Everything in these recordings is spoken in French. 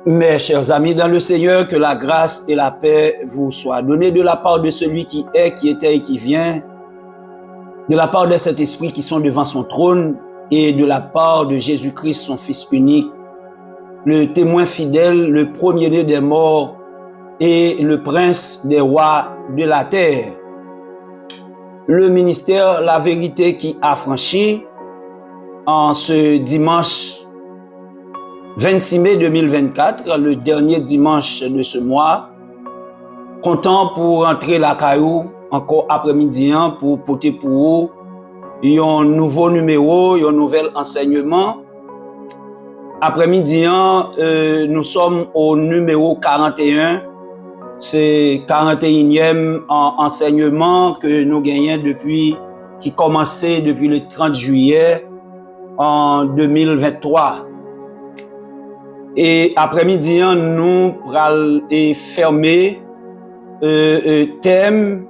Mes chers amis dans le Seigneur, que la grâce et la paix vous soient données de la part de celui qui est, qui était et qui vient, de la part de cet esprit qui sont devant son trône et de la part de Jésus-Christ, son Fils unique, le témoin fidèle, le premier-né des morts et le prince des rois de la terre. Le ministère La Vérité qui a franchi en ce dimanche 26 mai 2024, le dernier dimanche de ce mois, content pour entrer la caillou encore après-midi pour porter pour vous un nouveau numéro, un nouvel enseignement. Après-midi, nous sommes au numéro 41. C'est 41e enseignement que nous gagnons qui commençait depuis le 30 juillet en 2023. Et après-midi, nous allons fermer thème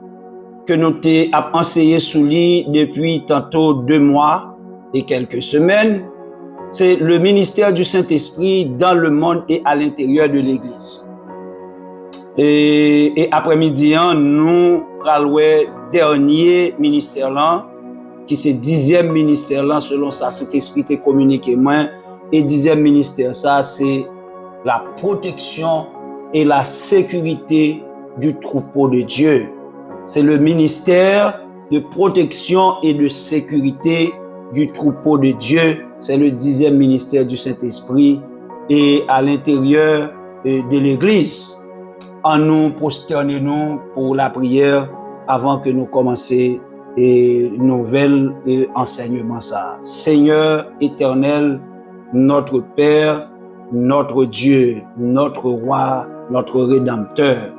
que nous avons enseigné sous lui depuis tantôt 2 mois et quelques semaines. C'est le ministère du Saint-Esprit dans le monde et à l'intérieur de l'Église. Et après-midi, nous allons le dernier ministère là, qui c'est 10e ministère là, selon ça, Saint-Esprit est communiqué moi. Et 10e ministère, ça c'est la protection et la sécurité du troupeau de Dieu. C'est le ministère de protection et de sécurité du troupeau de Dieu. C'est le 10e ministère du Saint-Esprit et à l'intérieur de l'Église. En nous prosternons pour la prière avant que nous commencions et nouvel enseignement ça. Seigneur éternel, notre Père, notre Dieu, notre Roi, notre Rédempteur.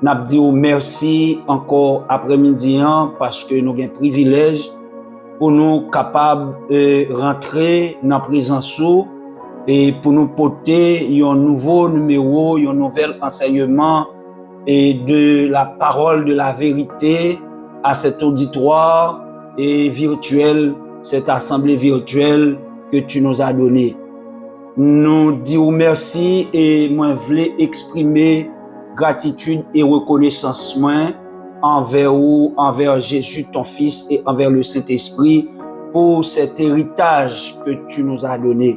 Nous disons merci encore après-midi parce que nous avons un privilège pour nous capables de rentrer dans la présence et pour nous porter un nouveau numéro, un nouvel enseignement et de la parole de la vérité à cet auditoire et virtuel, cette assemblée virtuelle que tu nous as donné. Nous disons merci et moi voulais exprimer gratitude et reconnaissance envers vous, envers Jésus ton Fils et envers le Saint-Esprit pour cet héritage que tu nous as donné.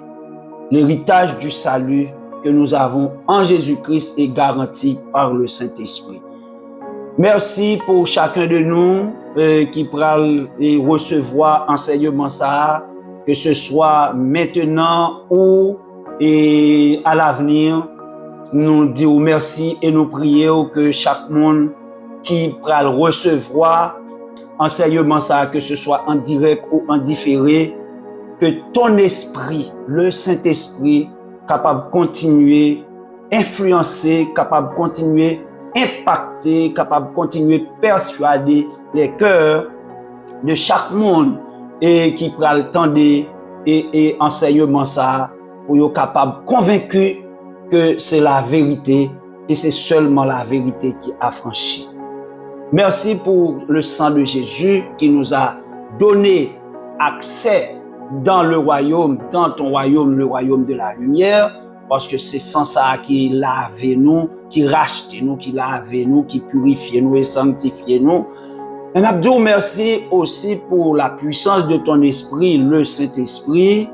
L'héritage du salut que nous avons en Jésus-Christ est garanti par le Saint-Esprit. Merci pour chacun de nous qui pourra recevoir enseignement ça, que ce soit maintenant ou à l'avenir. Nous disons merci et nous prions que chaque monde qui pourra recevoir enseignement ça, que ce soit en direct ou en différé, que ton esprit, le Saint-Esprit, capable de continuer influencer, capable de continuer impacter, capable de continuer persuader les cœurs de chaque monde et qui prend le temps et enseignement ça pour être capable convaincu que c'est la vérité et c'est seulement la vérité qui a franchi. Merci pour le sang de Jésus qui nous a donné accès dans le royaume, dans ton royaume, le royaume de la lumière, parce que c'est sans ça qui lave nous, qui rachète nous, qui lave nous, qui purifie nous et sanctifie nous. Un abdou, merci aussi pour la puissance de ton esprit, le Saint-Esprit,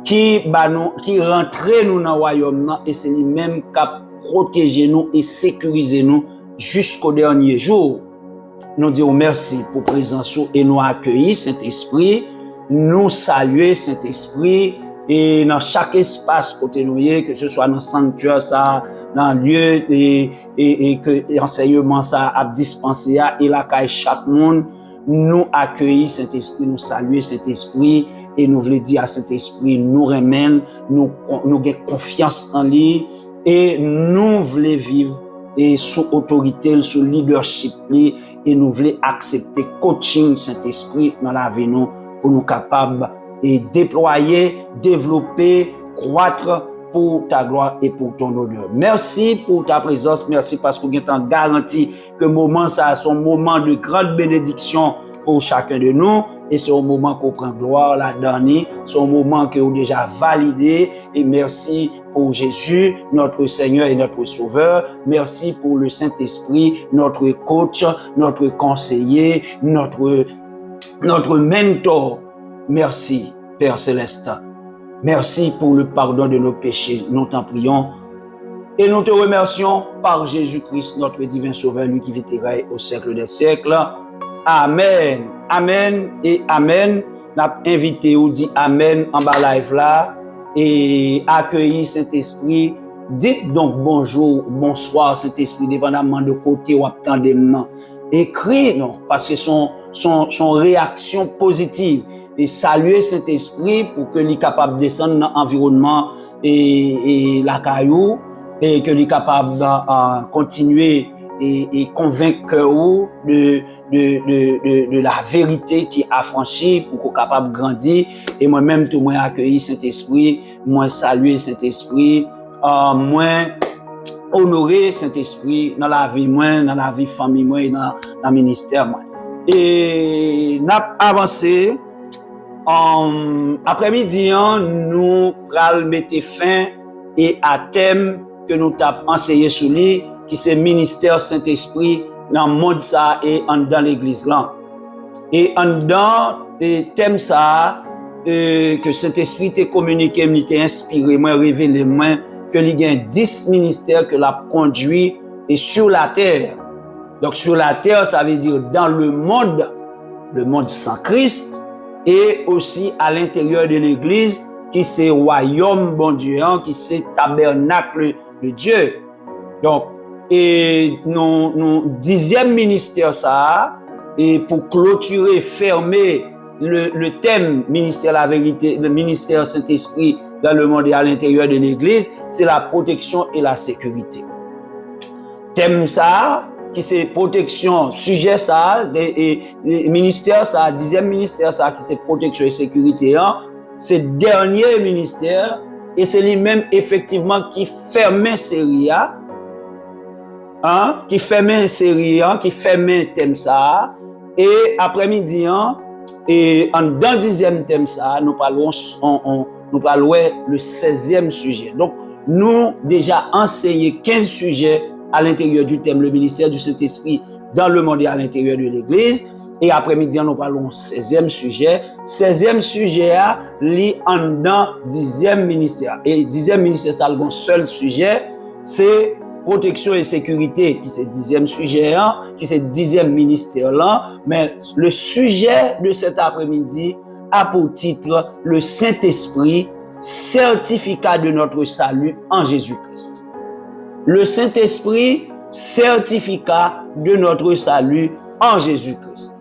qui rentre nous dans le royaume et c'est lui-même qui a protégé nous et sécurisé nous jusqu'au dernier jour. Nous disons merci pour la présence et nous accueillir, Saint-Esprit, nous saluer, Saint-Esprit, et dans chaque espace côté nous, que ce soit dans le sanctuaire, ça, dans le lieu et que l'enseignement ça a dispensé et la caille chaque monde, nous accueillir, Saint-Esprit, nous saluer, Saint-Esprit, et nous voulons dire à Saint-Esprit, nous remène, nous avons confiance en lui, et nous voulons vivre et sous autorité, sous leadership, et nous voulons accepter coaching Saint-Esprit dans la vie nous, pour nous capables et déployer, développer, croître pour ta gloire et pour ton honneur. Merci pour ta présence, merci parce que vous avez garanti que moment ça, son moment de grande bénédiction pour chacun de nous, et c'est un moment qu'on prend gloire là-dedans, c'est un moment que vous déjà validé, et merci pour Jésus, notre Seigneur et notre Sauveur. Merci pour le Saint-Esprit, notre coach, notre conseiller, notre mentor. Merci, Père Céleste. Merci pour le pardon de nos péchés. Nous t'en prions et nous te remercions par Jésus-Christ, notre divin Sauveur, lui qui vit et règne au siècle des siècles. Amen. Amen et Amen. N'a invité ou dit Amen en bas live là et accueillir Saint-Esprit. Dites donc bonjour, bonsoir Saint-Esprit, dépendamment de côté où attendez maintenant. Écrit non, parce que son réaction positive. Et saluer Saint-Esprit pour que lui capable de descendre dans l'environnement et la caillou et que lui capable de continuer et convaincre de la vérité qui est affranchie pour qu'on capable de grandir. Et moi-même, tout moi accueillir Saint-Esprit, moi saluer Saint-Esprit, moi honorer Saint-Esprit dans la vie moi, dans la vie famille moi et dans le ministère moi. Et n'a avancé. Après-midi, nous allons mettre fin et à thème que nous avons enseigné sur lui, qui c'est ministère Saint-Esprit dans le monde ça et dans l'église là. Et dans le thème ça, que Saint-Esprit t'a communiqué, t'a inspiré, m'a révélé, que il y a 10 ministères que l'a conduit et sur la terre. Donc sur la terre, ça veut dire dans le monde sans Christ, et aussi à l'intérieur de l'église, qui c'est royaume bon Dieu, qui c'est tabernacle de Dieu. Donc, et nous 10e ministère ça, et pour clôturer, fermer le thème ministère la vérité, le ministère Saint-Esprit dans le monde et à l'intérieur de l'église, c'est la protection et la sécurité. Thème ça, qui c'est protection, sujet ça, ministère ça, 10e ministère ça, qui c'est protection et sécurité, c'est dernier ministère, et c'est lui-même effectivement qui ferme série, qui ferme série, qui ferme thème ça, et après-midi, et dans le 10e thème ça, nous parlons le 16e sujet. Donc, nous déjà enseigné 15 sujets à l'intérieur du thème, le ministère du Saint-Esprit dans le monde et à l'intérieur de l'Église. Et après-midi, nous parlons 16e sujet. 16e sujet, li en dans 10e ministère. Et 10e ministère, c'est le seul sujet, c'est protection et sécurité, qui c'est 10e sujet, qui c'est 10e ministère là. Mais le sujet de cet après-midi a pour titre le Saint-Esprit, certificat de notre salut en Jésus-Christ. Le Saint-Esprit, certificat de notre salut en Jésus-Christ.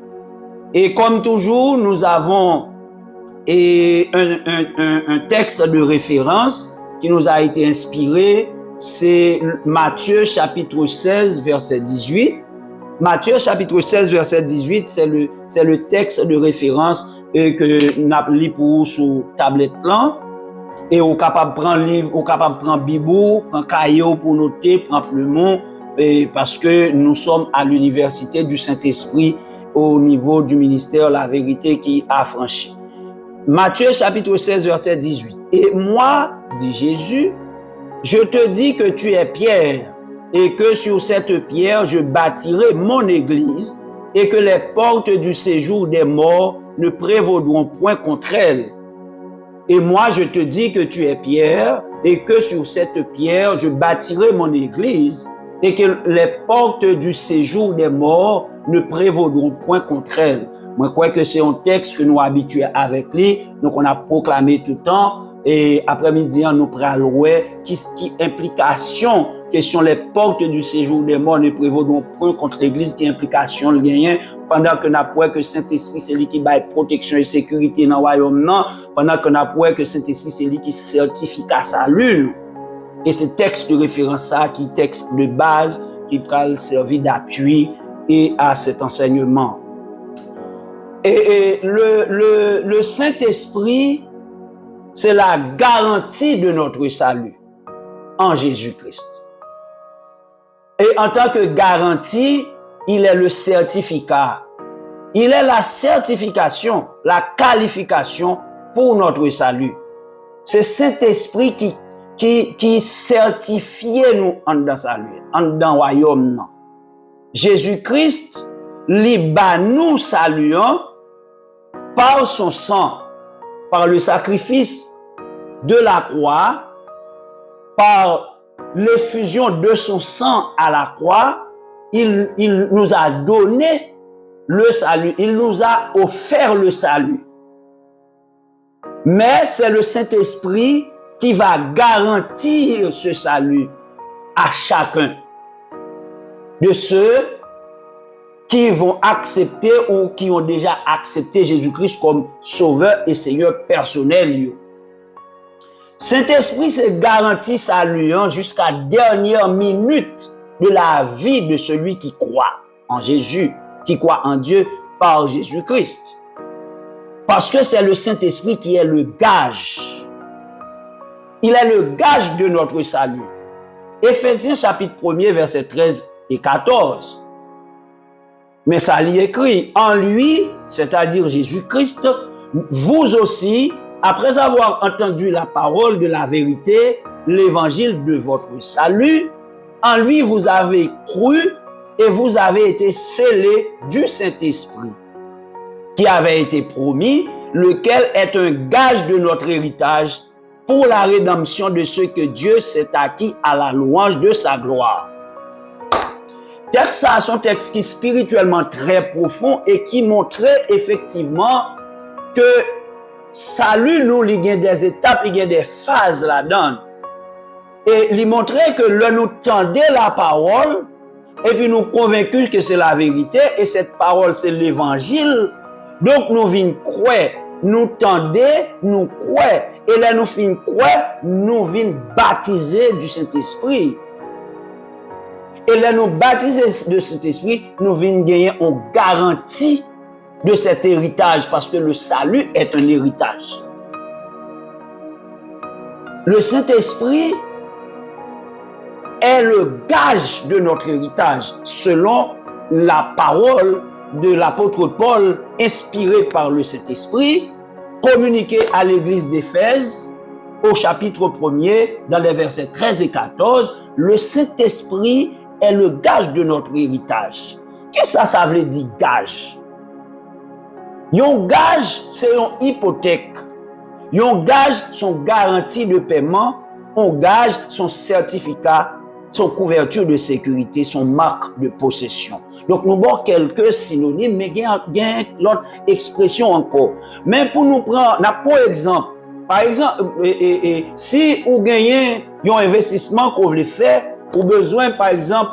Et comme toujours, nous avons un texte de référence qui nous a été inspiré, c'est Matthieu chapitre 16, verset 18. Matthieu chapitre 16, verset 18, c'est le texte de référence que nous avons lu pour vous sur tablette là. Et on est capable de prendre livre, on est capable de prendre bibou, prendre cahier pour noter, prendre plumeau, parce que nous sommes à l'université du Saint-Esprit au niveau du ministère La Vérité qui a franchi. Matthieu chapitre 16, verset 18. Et moi, dit Jésus, je te dis que tu es Pierre, et que sur cette pierre je bâtirai mon église, et que les portes du séjour des morts ne prévaudront point contre elle. Et moi, je te dis que tu es Pierre, et que sur cette pierre, je bâtirai mon église, et que les portes du séjour des morts ne prévaudront point contre elle. Moi, je crois que c'est un texte que nous habitués avec lui, donc on a proclamé tout le temps, et après-midi, nous prenons qui implication, question les portes du séjour des morts ne prévaudront point contre l'église, qui implication le gagnant, pendant que nous avons que Saint-Esprit, c'est lui qui baille protection et sécurité dans le royaume, pendant que nous avons que Saint-Esprit, c'est lui qui certifie à sa lune. Et ce texte de référence, ça, qui est texte de base, qui peut servir d'appui et à cet enseignement. Et le Saint-Esprit, c'est la garantie de notre salut. en Jésus-Christ. Et en tant que garantie, il est le certificat. Il est la certification, la qualification pour notre salut. C'est Saint-Esprit qui certifie nous en dans salut, en dans royaume. Jésus-Christ, li ba nous saluons par son sang, par le sacrifice de la croix, par l'effusion de son sang à la croix, il nous a donné le salut, il nous a offert le salut. Mais c'est le Saint-Esprit qui va garantir ce salut à chacun de ceux qui vont accepter ou qui ont déjà accepté Jésus-Christ comme sauveur et Seigneur personnel. Saint-Esprit se garantit salut jusqu'à la dernière minute de la vie de celui qui croit en Jésus, qui croit en Dieu par Jésus-Christ. Parce que c'est le Saint-Esprit qui est le gage. Il est le gage de notre salut. Éphésiens chapitre 1er, versets 13 et 14. Mais ça l'y écrit, en lui, c'est-à-dire Jésus-Christ, vous aussi, après avoir entendu la parole de la vérité, l'évangile de votre salut, en lui vous avez cru et vous avez été scellés du Saint-Esprit, qui avait été promis, lequel est un gage de notre héritage pour la rédemption de ceux que Dieu s'est acquis à la louange de sa gloire. Texte ça, c'est un texte qui est spirituellement très profond et qui montrait effectivement que salut nous, il y a des étapes, il y a des phases là-dedans. Et il montrait que là, nous tendait la parole et puis nous convaincus que c'est la vérité et cette parole, c'est l'évangile. Donc, nous venons croire, nous tendez, nous croire. Et là, nous finissons croire, nous venons baptiser du Saint-Esprit. Et là, nous baptiser de cet esprit, nous venons gagner une garantie de cet héritage parce que le salut est un héritage. Le Saint-Esprit est le gage de notre héritage selon la parole de l'apôtre Paul inspirée par le Saint-Esprit communiquée à l'église d'Éphèse au chapitre 1er dans les versets 13 et 14. Le Saint-Esprit est le gage de notre héritage. Qu'est-ce que ça veut dire gage? Un gage, c'est une hypothèque. Un gage, son garantie de paiement. Un gage, son certificat, son couverture de sécurité, son marque de possession. Donc, nous avons quelques synonymes, mais il y a l'autre expression encore. Mais pour nous prendre, pour exemple, si vous gagnez un investissement que vous voulez faire, vous avez besoin, par exemple,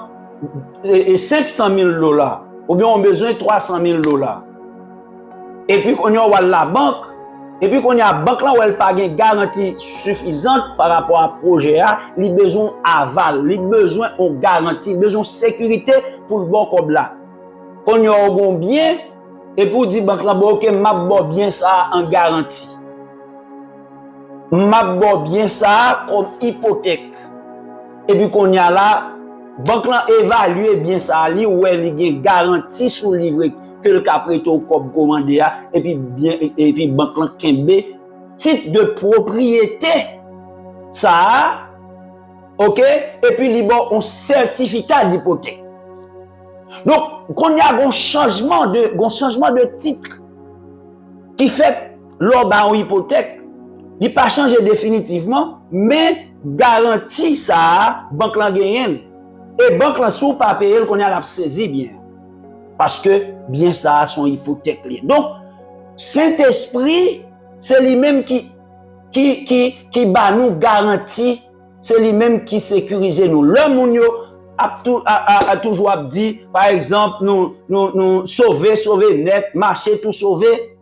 de 500 000 $, ou bien on a besoin de 300 000 $. Et puis, qu'on a la banque, et puis qu'on a la banque là où elle n'a pas une garantie suffisante par rapport à projet, il a besoin aval, il a besoin de garantie, il a besoin de sécurité pour le bon comme là. Qu'on a un bien, et pour dire banque là, ok, m'a bien ça en garantie. M'a bien ça comme hypothèque. Et puis qu'on y a là, banque là évalue bien ça, li ou elle y a garantie sous livret que le capreto comme commandé et puis banque là kembe titre de propriété ça OK et puis li bon un certificat d'hypothèque. Donc qu'on y a un changement de titre qui fait l'or ba hypothèque, il pas changer définitivement mais garantie ça banque là gagne et banque là sous pas payer qu'on a la saisi bien parce que bien ça a son hypothèque. Donc Saint-Esprit c'est lui-même qui ba nous garantie, c'est lui-même qui sécurise nous. Le moun yo a toujours dit par exemple nous sauver net, marcher tout sauver.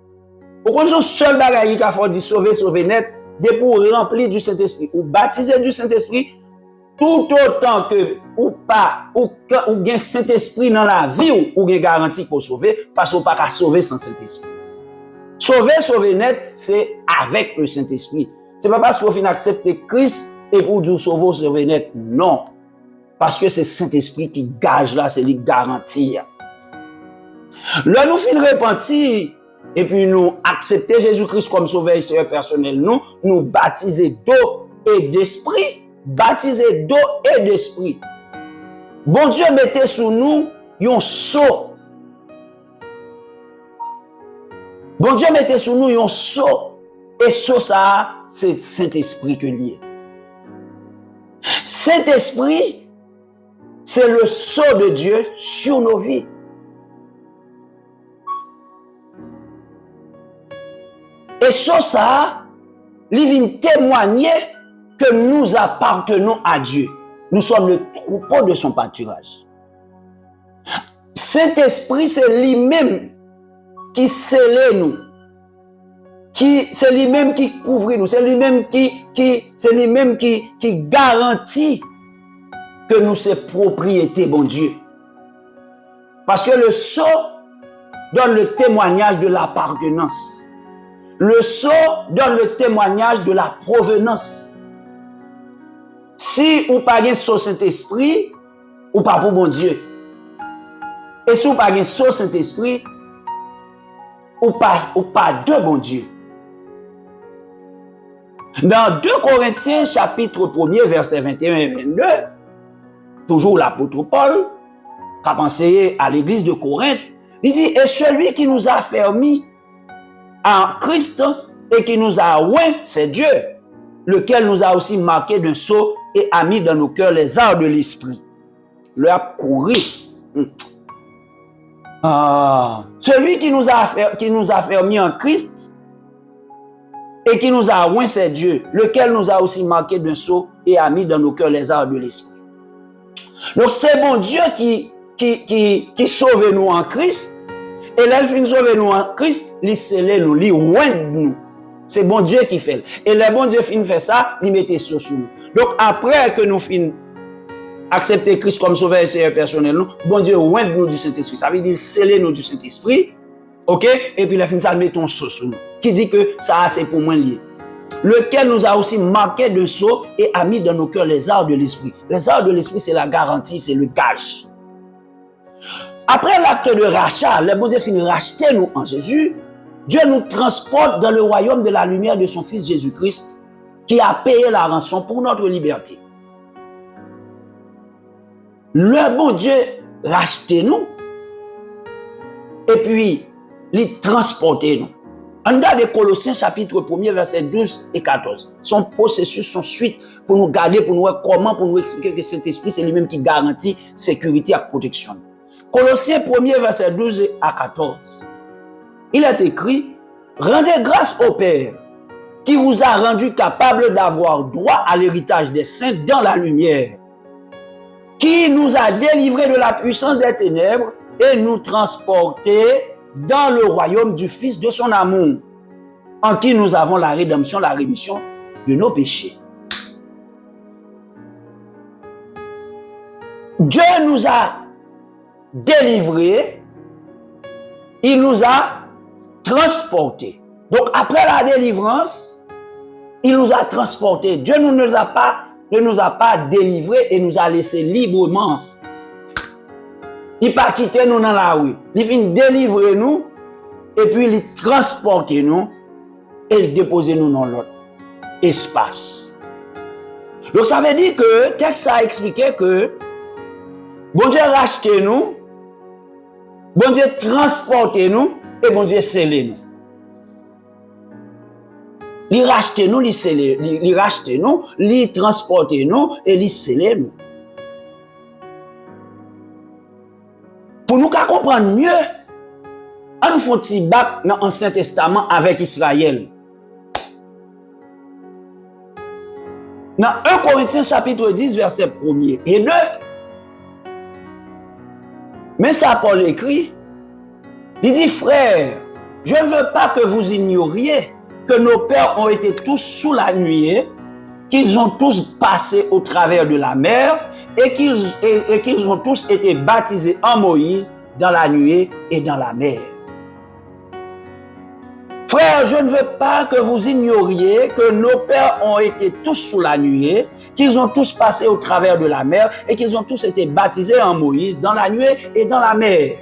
Au contraire seul bagaille qui a faut dire sauver net de pour remplir du Saint-Esprit ou baptiser du Saint-Esprit tout autant que ou pas ou gain Saint-Esprit dans la vie ou gain garantie pour sauver parce qu'on pas qu'à sauver sans Saint-Esprit. Sauver net c'est avec le Saint-Esprit. C'est pas parce qu'on fin accepter Christ et pour nous sauver net. Non. Parce que c'est Saint-Esprit qui gage là, c'est lui garantir. Là, nous finissons repentir et puis nous accepter Jésus-Christ comme sauveur et Seigneur personnel. Nous baptiser d'eau et d'esprit. Baptiser d'eau et d'esprit. Bon Dieu mettait sous nous un seau. Bon Dieu mettait sous nous un seau. Et seau ça, c'est Saint-Esprit que lié. Saint-Esprit, c'est le sceau de Dieu sur nos vies. Et sur ça, il vient témoigner que nous appartenons à Dieu. Nous sommes le troupeau de son pâturage. Saint-Esprit, c'est lui-même qui scelle nous. C'est lui-même qui couvre nous. C'est lui-même qui garantit que nous sommes propriété, bon Dieu. Parce que le sceau donne le témoignage de l'appartenance. Le sceau donne le témoignage de la provenance. Si ou pas un sceau Saint-Esprit, ou pas pour bon Dieu. Et si ou pas un sceau Saint-Esprit, ou pas de bon Dieu. Dans 2 Corinthiens, chapitre 1er, versets 21 et 22, toujours l'apôtre Paul, qui a enseigné à l'église de Corinthe, il dit, et celui qui nous a fermis en Christ et qui nous a oint, c'est Dieu, lequel nous a aussi marqué d'un sceau et a mis dans nos cœurs les arts de l'esprit. Le a couru. Celui qui nous a fermis en Christ et qui nous a oint, c'est Dieu, lequel nous a aussi marqué d'un sceau et a mis dans nos cœurs les arts de l'esprit. Donc c'est bon Dieu qui sauve nous en Christ. Et là, il finit sauver nous en Christ, il scelle nous, il oint nous. C'est bon Dieu qui fait. Et le bon Dieu finit faire ça, il met sur nous. Donc après que nous finissons accepter Christ comme sauveur et Seigneur personnel, nous, bon Dieu oint nous du Saint-Esprit. Ça veut dire sceller nous du Saint-Esprit. OK? Et puis il finit ça, met ton sceau sur nous. Qui dit que ça, c'est pour moi lié. Lequel nous a aussi marqué de sceau et a mis dans nos cœurs les arts de l'esprit. Les arts de l'esprit, c'est la garantie, c'est le gage. Après l'acte de rachat, le bon Dieu finit racheter nous en Jésus. Dieu nous transporte dans le royaume de la lumière de son Fils Jésus-Christ qui a payé la rançon pour notre liberté. Le bon Dieu racheter nous et puis il transporter nous. On regarde Colossiens chapitre 1er, versets 12 et 14. Son processus, son suite pour nous garder, pour nous voir comment, pour nous expliquer que cet esprit, c'est lui-même qui garantit sécurité et protection. Colossiens 1er, verset 12 à 14. Il est écrit, rendez grâce au Père qui vous a rendu capable d'avoir droit à l'héritage des saints dans la lumière, qui nous a délivrés de la puissance des ténèbres et nous transporté dans le royaume du Fils de son amour, en qui nous avons la rédemption, la rémission de nos péchés. Dieu nous a délivrés, il nous a transportés. Donc après la délivrance, il nous a transportés. Dieu ne nous a pas délivrés et nous a laissés librement. Il n'a pas quitté nous dans la rue. Il vient délivrer nous et puis il transporte nous et il dépose nous dans l'autre espace. Donc ça veut dire que le texte a expliqué que bon Dieu racheté nous, bon Dieu transporté nous et bon Dieu scellé nous. Il racheté nous, il racheté nous, il transporté nous et il scellé nous. Pour nous comprendre mieux, on nous fait un petit bac dans l'Ancien Testament avec Israël. Dans 1 Corinthiens chapitre 10, verset 1er et 2, mais ça Paul écrit, il dit, frères, je ne veux pas que vous ignoriez que nos pères ont été tous sous la nuée, qu'ils ont tous passé au travers de la mer et qu'ils ont tous été baptisés en Moïse dans la nuée et dans la mer. Frères, je ne veux pas que vous ignoriez que nos pères ont été tous sous la nuée, qu'ils ont tous passé au travers de la mer et qu'ils ont tous été baptisés en Moïse dans la nuée et dans la mer.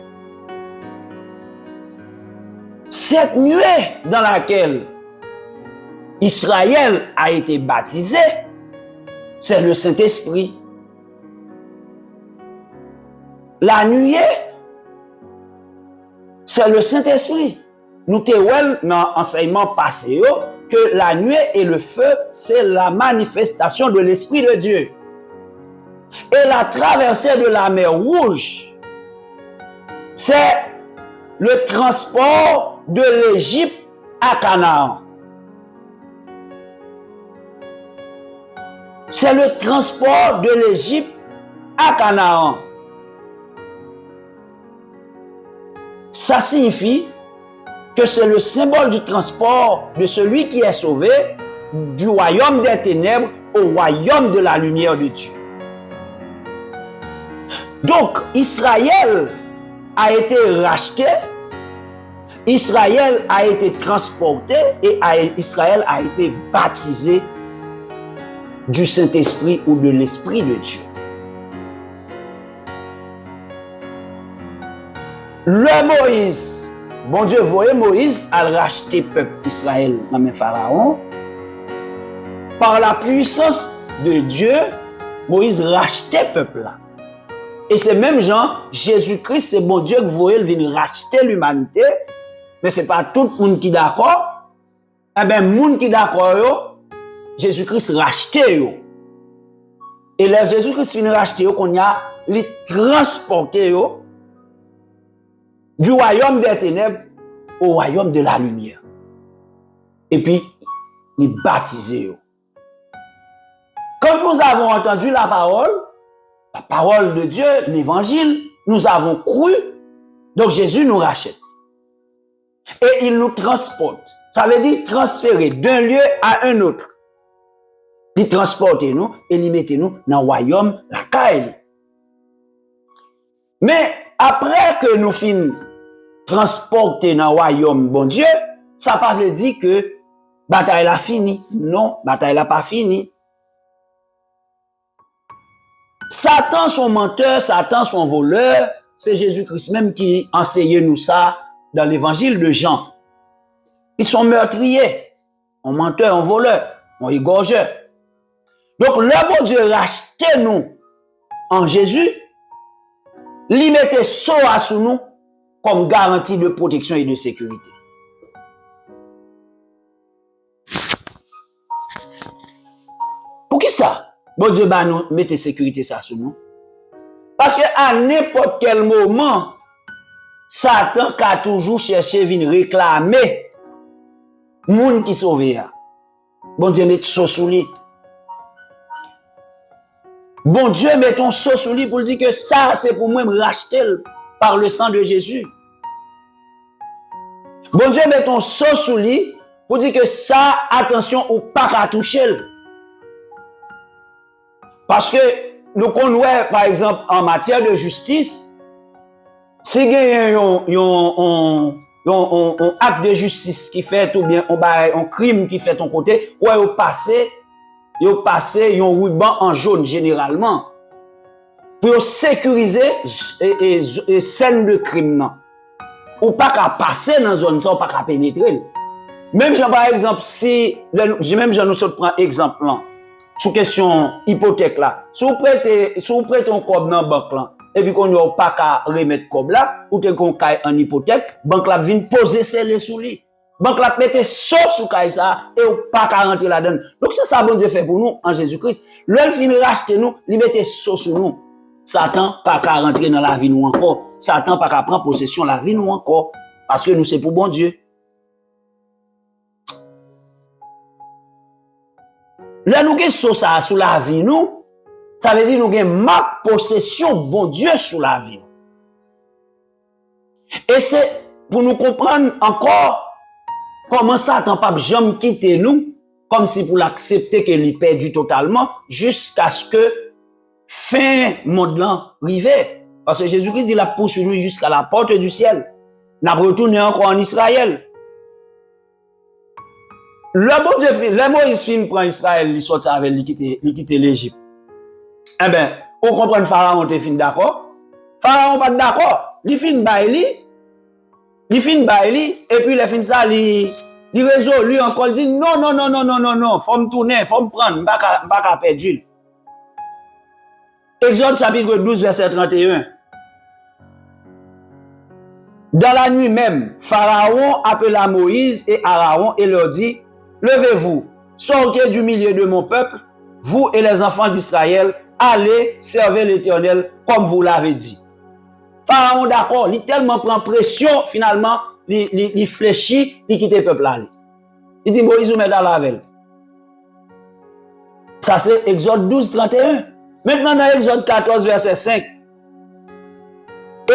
Cette nuée dans laquelle Israël a été baptisé, c'est le Saint-Esprit. La nuée, c'est le Saint-Esprit. Nous te voyons dans l'enseignement passé que la nuée et le feu, c'est la manifestation de l'Esprit de Dieu. Et la traversée de la mer Rouge, c'est le transport de l'Égypte à Canaan. C'est le transport de l'Égypte à Canaan. Ça signifie que c'est le symbole du transport de celui qui est sauvé du royaume des ténèbres au royaume de la lumière de Dieu. Donc, Israël a été racheté, Israël a été transporté et Israël a été baptisé du Saint-Esprit ou de l'Esprit de Dieu. Le Moïse, bon Dieu voyait Moïse à racheter le peuple Israël dans le Pharaon. Par la puissance de Dieu, Moïse rachetait le peuple là. Et c'est même Jean, Jésus-Christ, c'est bon Dieu que vous voyez, il vient racheter l'humanité. Mais ce n'est pas tout le monde qui est d'accord. Eh bien, le monde qui est d'accord, Jésus-Christ racheté. Et là, Jésus-Christ vient racheter, qu'on a les transporté du royaume des ténèbres au royaume de la lumière. Et puis, les baptisé. Quand nous avons entendu la parole de Dieu, l'évangile, nous avons cru, donc Jésus nous rachète. Et il nous transporte. Ça veut dire transférer d'un lieu à un autre. Il transporte nous et il met nous dans le royaume, la caille. Mais après que nous finissons transporter dans le royaume, bon Dieu, ça ne veut pas dire que la bataille a fini. Non, la bataille n'a pas fini. Satan, son menteur, Satan, son voleur, c'est Jésus-Christ même qui enseignait nous ça dans l'évangile de Jean. Ils sont meurtriers, on menteur, on voleur, on égorgeur. Donc, le bon Dieu rachetait nous en Jésus, lui mettait Soa sous nous comme garantie de protection et de sécurité. Pour qui ça? Bon Dieu va nous mettre sécurité ça sur nous. Parce qu'à n'importe quel moment, Satan a toujours cherché à venir réclamer moun qui sauvé. Bon Dieu met son sous lui. Bon Dieu met ton sous sous lui pour dire que ça c'est pour moi me racheter par le sang de Jésus. Bon Dieu met ton sous sous lui pour dire que ça attention ou pas à toucher. Parce que nous connaissons, par exemple, en matière de justice, si il y a un acte de justice qui fait ou bien un crime qui fait ton côté, ou il passé un ruban en jaune généralement pour sécuriser et scène de crime non. Ou pas qu'à passer dans zone ça, ou pas qu'à pénétrer. Même par exemple si même je nous prend exemple là. Sous question hypothèque là, si vous prêtez un cob dans banque là et puis qu'on n'a pas qu'à remettre cob là ou te qu'on caille en hypothèque, banque là vient poser celle sous lui. Banque là mette saut sous caille ça et ou pas qu'à rentrer là-dedans. Donc c'est ça bon Dieu fait pour nous en Jésus-Christ. L'œil fin racheter nous, il mette saut sous nous. Satan pas qu'à rentrer dans la vie nous encore. Satan pas qu'à prendre possession de la vie nous encore parce que nous c'est pour bon Dieu. Là, nous avons ça sous la vie, nous. Ça veut dire nous avons ma possession, bon Dieu, sous la vie. Et c'est pour nous comprendre encore comment Satan pas jamais quitter nous, comme si pour l'accepter qu'il est perdu totalement, jusqu'à ce que fin monde là arrive. Parce que Jésus-Christ il a poursuivi jusqu'à la porte du ciel. N'a retourné encore en Israël. Le bon Dieu, le Moïse fin prend Israël, il sort avec lui quitter l'Égypte. Eh ben, on comprend Pharaon te fin d'accord. Pharaon pas d'accord. Il fin baili. Il fin baili et puis il fin ça il résolu encore, il dit non, faut me tourner, faut me prendre, pas perdre. Exode chapitre 12 verset 31. Dans la nuit même, Pharaon appela Moïse et Aaron et leur dit: levez-vous, sortez du milieu de mon peuple, vous et les enfants d'Israël, allez servir l'Éternel comme vous l'avez dit. Pharaon d'accord, il tellement prend pression, finalement, il fléchit, il quitte le peuple là. Il dit: Moïse, vous mettez dans la veille. Ça c'est Exode 12, 31. Maintenant dans Exode 14, verset 5.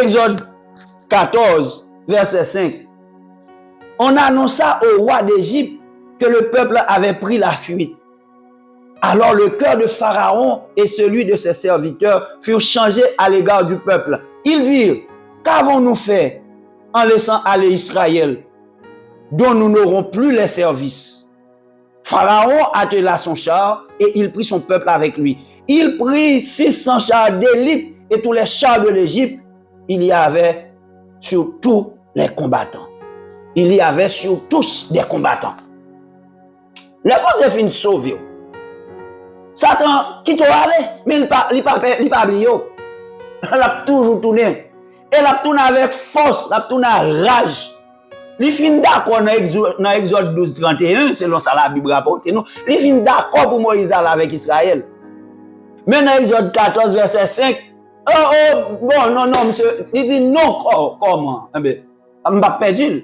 Exode 14, verset 5. On annonça au roi d'Égypte que le peuple avait pris la fuite. Alors le cœur de Pharaon et celui de ses serviteurs furent changés à l'égard du peuple. Ils dirent: qu'avons-nous fait en laissant aller Israël, dont nous n'aurons plus les services? Pharaon attela son char et il prit son peuple avec lui. Il prit 600 chars d'élite et tous les chars de l'Égypte. Il y avait sur tous les combattants. Il y avait sur tous des combattants. Le bon Dieu finit sauvé. Satan qui t'a allé, mais il pas oublié. Il a toujours tourné. Et il a tourné avec force, il a tourné avec rage. Il fin d'accord dans Exode 12, 31, selon ça la Bible rapporte nous. Il fin d'accord pour Moïse avec Israël. Mais dans Exode 14, verset 5, non, monsieur. Il dit non, comment? Eh bien, je ne vais pas perdre.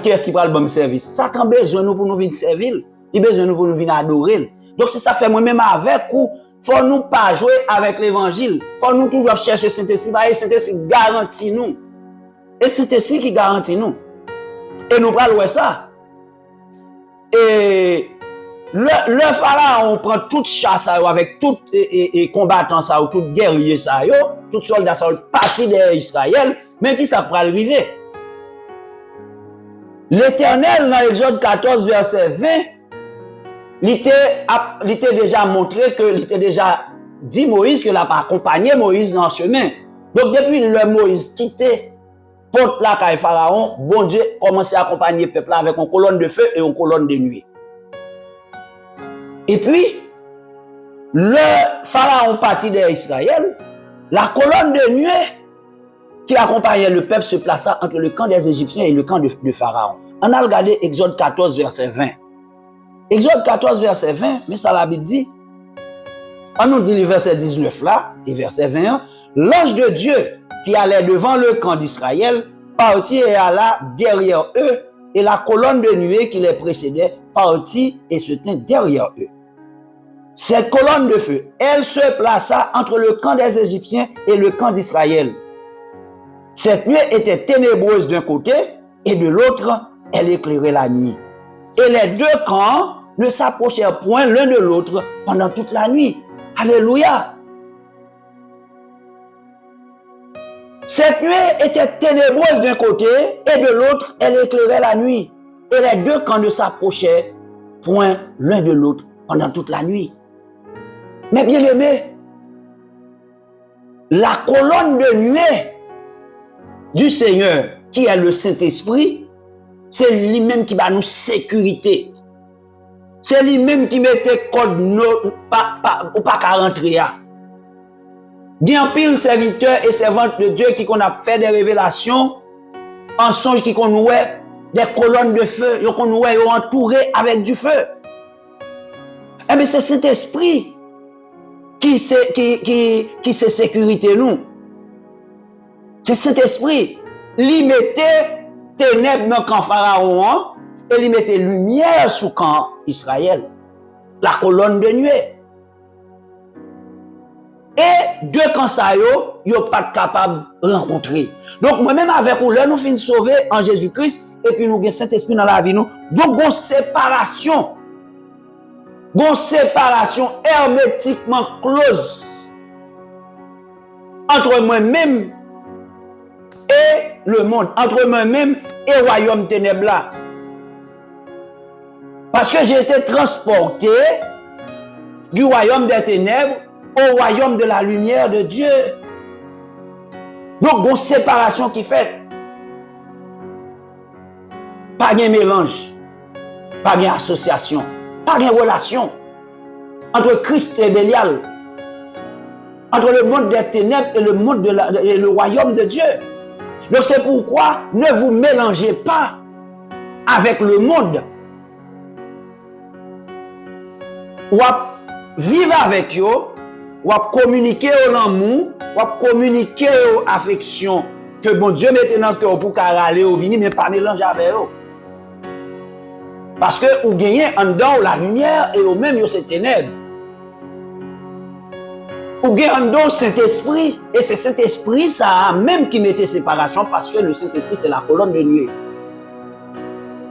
Qui est-ce qui prend le bon service? Satan a besoin de nous pour nous venir servir. Il a besoin de nous pour nous venir adorer. Donc, c'est ça fait moi-même avec vous. Il ne faut nous pas jouer avec l'évangile. Il faut nous toujours chercher Saint-Esprit. Parce que Saint-Esprit garantit nous. Et Saint-Esprit qui garantit nous. Et nous parlons de ça. Et le pharaon prend toute chasse avec tout combattant ça, ou tout guerrier ça, tout soldat ça, parti d'Israël, mais qui ça peut arriver? L'Éternel dans Exode 14 verset 20, il était déjà montré que, il était déjà dit Moïse que l'a pas accompagné Moïse dans le chemin. Donc depuis le Moïse quitté porte la caille pharaon, bon Dieu commençait à accompagner le peuple avec une colonne de feu et une colonne de nuit. Et puis, le pharaon parti d'Israël, la colonne de nuée qui accompagnait le peuple se plaça entre le camp des Égyptiens et le camp de Pharaon. On a regardé Exode 14, verset 20. Exode 14, verset 20, mais ça la Bible dit, on nous dit le verset 19 là, et verset 21, l'ange de Dieu qui allait devant le camp d'Israël partit et alla derrière eux, et la colonne de nuée qui les précédait partit et se tint derrière eux. Cette colonne de feu, elle se plaça entre le camp des Égyptiens et le camp d'Israël. Cette nuée était ténébreuse d'un côté et de l'autre, elle éclairait la nuit. Et les deux camps ne s'approchèrent point l'un de l'autre pendant toute la nuit. Alléluia! Cette nuée était ténébreuse d'un côté et de l'autre, elle éclairait la nuit. Et les deux camps ne s'approchaient point l'un de l'autre pendant toute la nuit. Mais bien aimé, la colonne de nuée du Seigneur, qui est le Saint-Esprit, c'est lui-même qui va nous sécurité. C'est lui-même qui mettait code ou pas qu'à rentrer. Il y a un pile serviteurs et servantes de Dieu qui a fait des révélations, en songe qui ont des colonnes de feu, ils ont entouré avec du feu. Eh bien, c'est cet esprit qui c'est sécurité nous. C'est cet esprit. Il mettait ténèbres dans le camp Pharaon et il mettait lumière sous le camp Israël. La colonne de nuée. Et deux camps ça yo pas capable de rencontrer. Donc moi-même avec vous, là nous finissons sauver en Jésus-Christ et puis nous avons Saint-Esprit dans la vie nous. Donc une séparation. Une séparation hermétiquement close entre moi-même et le monde, entre moi-même et le royaume ténèbres là. Parce que j'ai été transporté du royaume des ténèbres au royaume de la lumière de Dieu. Donc, une séparation qui fait. Pas de mélange, pas d'association, pas de relation entre Christ et Bélial, entre le monde des ténèbres et le royaume de Dieu. Donc c'est pourquoi ne vous mélangez pas avec le monde. Ou vivre avec eux, ou communiquer au l'amour, ou communiquer aux affections que bon Dieu mette dans le cœur pour qu'elle aller au vini, mais pas mélanger avec eux. Parce que vous gagnez en dedans la lumière et au même vous c'est ténèbres. Vous gagnez en dedans Saint-Esprit et c'est Saint-Esprit ça même qui mettait séparation parce que le Saint-Esprit c'est la colonne de nuée.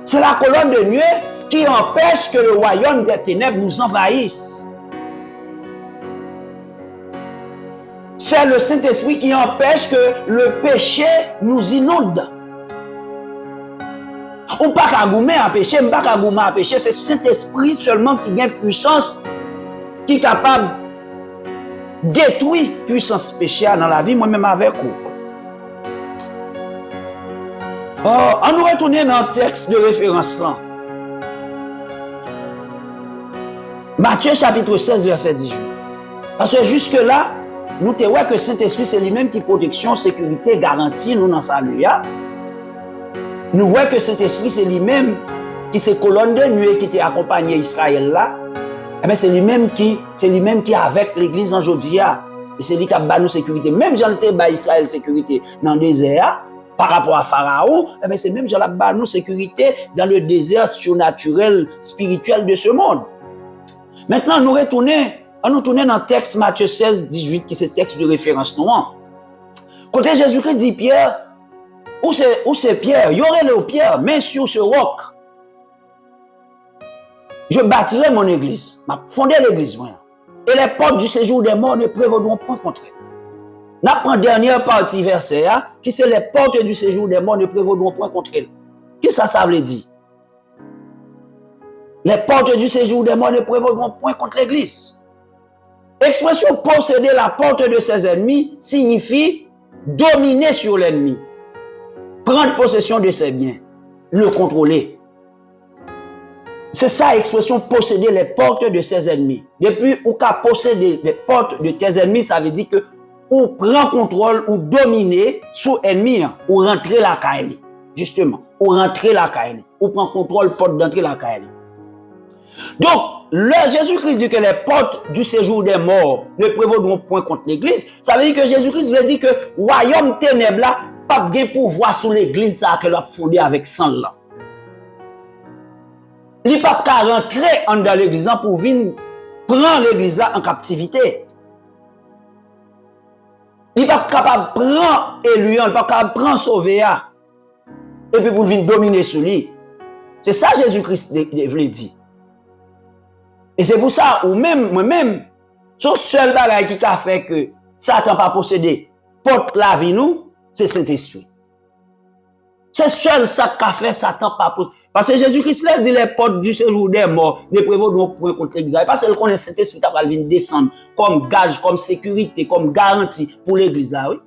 C'est la colonne de nuée qui empêche que le royaume des ténèbres nous envahisse. C'est le Saint-Esprit qui empêche que le péché nous inonde. Ou pas qu'à goumer à pécher, pas qu'à goumer à pécher, c'est Saint-Esprit seulement qui gagne puissance, qui est capable de détruire puissance péchée dans la vie, moi-même avec vous. On nous retourne dans le texte de référence là. Matthieu chapitre 16, verset 18. Parce que jusque-là, nous te voyons que Saint-Esprit c'est lui-même qui protection, sécurité, garantie nous dans sa lumière. Nous voyons que Saint-Esprit, c'est lui-même qui c'est colonne de nuée qui t'a accompagné Israël là. Mais c'est lui-même qui est avec l'église en Jodia. Et c'est lui qui a donné sécurité. Même Jean le ba Israël sécurité dans le désert par rapport à Pharaon, c'est même Jean a donné sécurité dans le désert surnaturel, spirituel de ce monde. Maintenant, on nous retournons dans le texte Matthieu 16, 18, qui est le texte de référence noire. Côté Jésus-Christ dit Pierre, où c'est Pierre? Il y aurait le Pierre, mais sur ce roc, je bâtirai mon église. Je fondé l'église. Et les portes du séjour des morts ne prévaudront point contre elle. Nous prenons la dernière partie verset, qui c'est les portes du séjour des morts ne prévaudront point contre elle. Qui ça veut dire? Les portes du séjour des morts ne prévaudront point contre l'église. L'expression posséder la porte de ses ennemis signifie dominer sur l'ennemi. Prendre possession de ses biens, le contrôler. C'est ça l'expression posséder les portes de ses ennemis. Depuis où qu'a posséder les portes de tes ennemis, ça veut dire que ou prend contrôle ou dominer sous ennemi ou rentrer la caille. Justement, ou rentrer la caille, ou prend contrôle porte d'entrer la caille. Donc, le Jésus-Christ dit que les portes du séjour des morts ne prévaudront point contre l'église. Ça veut dire que Jésus-Christ veut dire que royaume ténèbres là pas de pouvoir sur l'église qu'elle a fondé avec sang là. Il n'est pas qu'à rentrer dans l'église pour venir prendre l'église là en captivité. Il n'est pas capable de prendre élu, il n'est pas capable de prendre sauvé et puis pour venir dominer sur lui. C'est ça Jésus-Christ veut dire. Et c'est pour ça, ou même moi-même, son seul bagage qui a fait que Satan pas possédé porte la vie nous, c'est Saint-Esprit. C'est seul ça qu'a fait Satan pas possédé. Parce que Jésus-Christ l'a dit les portes du séjour des morts ne prévaudront point contre l'église. Parce que le Saint-Esprit va venir descendre comme gage, comme sécurité, comme garantie pour l'église là, oui.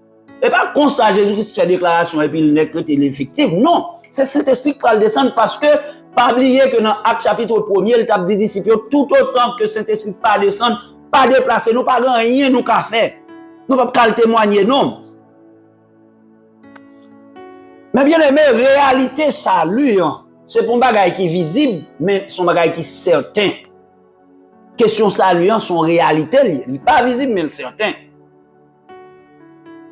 Et pas comme ça Jésus-Christ fait déclaration et puis il n'est que l'effectif. Non, c'est Saint-Esprit qui va descendre parce que pas oublier que dans Acte chapitre 1er, il t'a dit disciples tout autant que Saint-Esprit pas descendre, pas déplacer, nous pas rien nous qu'a fait. Nous pas le témoigner non. Mais bien aimé, réalité salut, c'est pour un bagage qui est visible, mais son bagage qui est certain. Question salut, son réalité, il n'est pas visible, mais certain.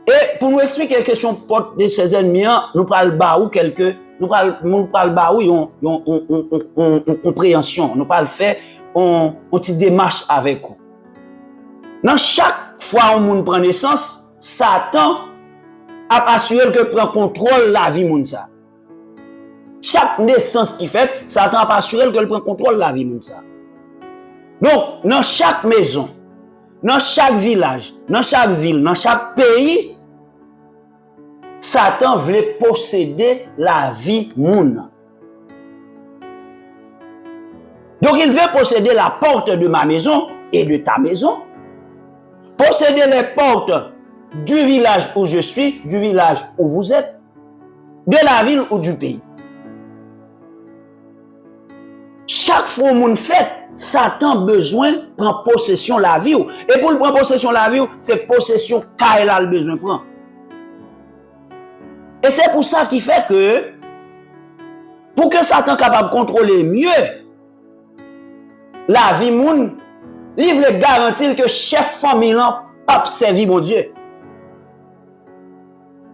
Et pour nous expliquer la question porte de ses ennemis, nous parlons baou quelques, nous parlons baou une compréhension, nous parlons faire une petite démarche avec vous. Dans chaque fois où on prend naissance, Satan a assuré que prend contrôle la vie moun sa. Chaque naissance qui fait, Satan a assuré que prend contrôle la vie moun sa. Donc, dans chaque maison, dans chaque village, dans chaque ville, dans chaque pays, Satan voulait posséder la vie moun. Donc il veut posséder la porte de ma maison et de ta maison. Posséder les portes du village où je suis, du village où vous êtes, de la ville ou du pays. Chaque fois qu'on fait, Satan besoin prend possession de la vie. Et pour prendre possession de la vie, c'est possession qu'il a besoin de prendre. Et c'est pour ça qu'il fait que, pour que Satan soit capable de contrôler mieux la vie moun, il veut garantir que chef famille n'a pas servi mon Dieu.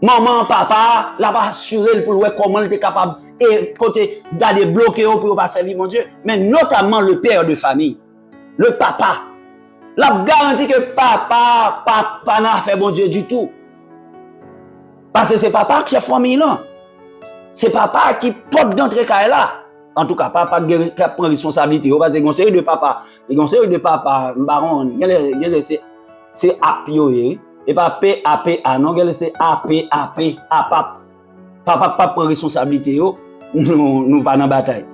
Maman, papa, l'a pas assuré pour voir comment il était capable et côté d'aller bloquer pour pas servir mon Dieu, mais notamment le père de famille, le papa. L'a garanti que papa n'a fait bon Dieu du tout. Parce que c'est papa qui chef famille là. C'est papa qui porte d'entrée là. En tout cas, papa qui prend responsabilité. Parce que conseil de papa, le conseil de papa, baron, c'est apio et pas P A P A non, c'est A P A P A papa pas prend responsabilité nous pas dans bataille.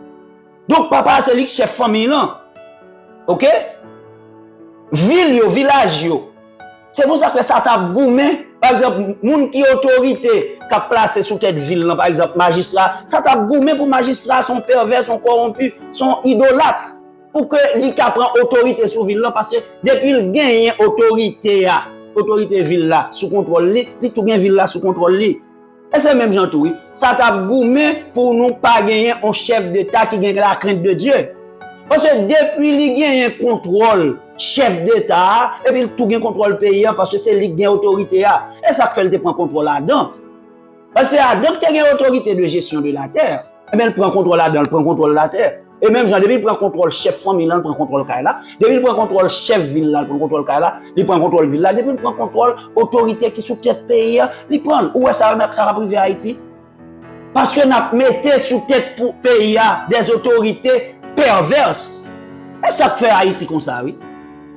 Donc papa c'est lui qui chef famille là. OK? Ville yo, village yo. C'est pour ça que ça t'a goumé. Par exemple, moun qui autorité qui a placé sous tête ville, par exemple, magistrat, ça t'a goumé pour magistrat, son pervers, son corrompu, son idolâtre, pour que lui qui prend autorité sur ville là, parce que depuis le gagne autorité ville là, sous contrôle li, tout gagne ville là sous contrôle li. Et c'est même gens tout, ça t'a goumé pour nous pas gagner un chef d'État qui gagne la crainte de Dieu. Parce que depuis il gagne un contrôle chef d'État, et puis tout gagne contrôle pays parce que c'est lui qui gagne autorité. Et ça fait le prend contrôle là-dedans. Parce que Adam qui a autorité de gestion de la terre, et bien il prend contrôle là-dedans, il prend contrôle de la terre. Et même Jean, depuis il prend contrôle chef famille, il prend contrôle là. Depuis il prend contrôle chef ville, il prend contrôle là. Il prend contrôle ville là. Depuis il prend contrôle autorité qui sous tête pays, il prend. Où est-ce que ça va priver Haïti? Parce que nous mettons sous tête pour pays des autorités perverses. Et ça fait Haïti comme ça, oui.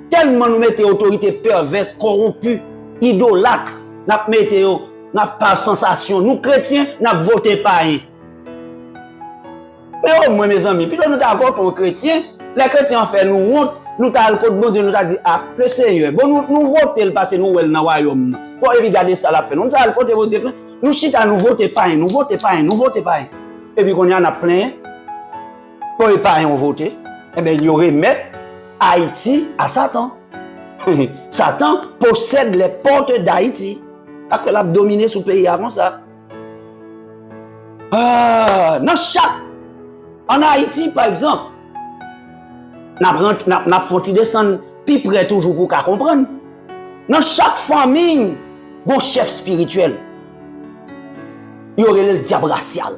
Tellement nous mettons autorités perverses, corrompues, idolâtres, nous mettons, nous pas sensation. Nous chrétiens, nous votons pas rien. Mais au moins mes amis, puis nous avons voté aux chrétiens, les chrétiens ont fait nous honte, nous avons le code bon Dieu, nous avons dit, ah, le Seigneur, bon, nous votons parce que nous sommes dans le royaume. Pour regarder ça, la fait. Nous avons le code bon Dieu, nous chita, nous votons pas rien, nous votons pas rien, nous votons pas rien. Et puis, qu'on y en a plein, pour ne pas rien voter, eh bien, il y aurait mettre Haïti à Satan. Satan possède les portes d'Haïti. Parce qu'il a dominé ce pays avant ça. En Haïti, par exemple, n'a fait descendre plus près toujours pour comprendre. Dans chaque famille, il y a un chef spirituel. Il y aurait le diable racial.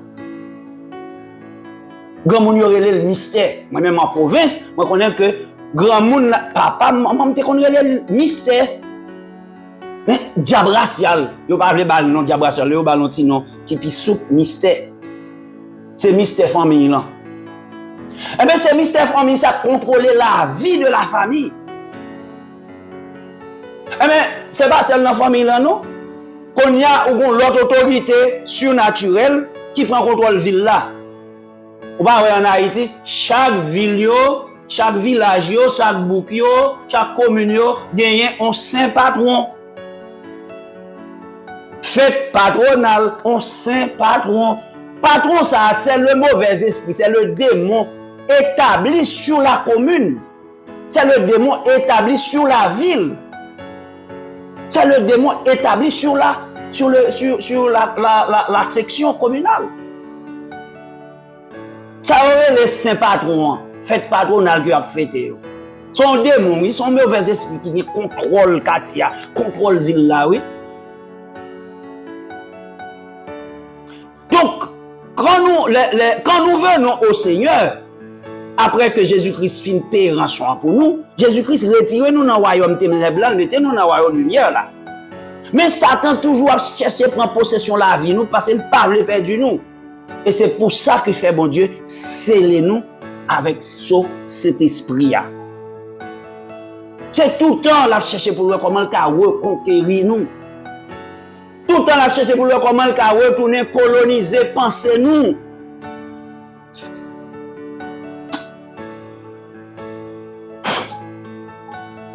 Grand moun y aurait le mystère. Moi-même en province, je connais que grand moun, papa, maman, je connais le mystère. Mais diable racial, il n'y a pas de bal non diable racial, il y a pas de non qui puis soupe mystère. C'est mystère famille là. Eh bien, c'est mystère famille, ça contrôle la vie de la famille. Eh bien, c'est pas celle de la famille là, non? Qu'on y a ou l'autre autorité surnaturelle qui prend contrôle de la ville là. Ou pas en Haïti, chaque ville, chaque village, chaque bouc, chaque commune, gagne un saint patron. Fête patronale, un saint patron. Patron, ça, c'est le mauvais esprit, c'est le démon établi sur la commune. C'est le démon établi sur la ville. C'est le démon établi sur la section communale. Ça aurait les saints patrons, fête patronale qui a fêté. Son démon, ils sont mauvais esprits qui contrôlent Katia, contrôlent ville là, oui. Donc, quand nous venons au Seigneur, après que Jésus-Christ finit payer rançon pour nous, Jésus-Christ retire nous dans le royaume ténèbres, mettez-nous dans le royaume lumière là. Mais Satan toujours a cherché à prendre possession de la vie, nous, parce qu'il parle perdu nous. Et c'est pour ça que fait bon Dieu, scellez-nous avec cet esprit-là. C'est tout le temps là chercher pour voir comment il a reconquérir nous. Tout le temps là chercher pour voir comment il a retourner coloniser, penser nous.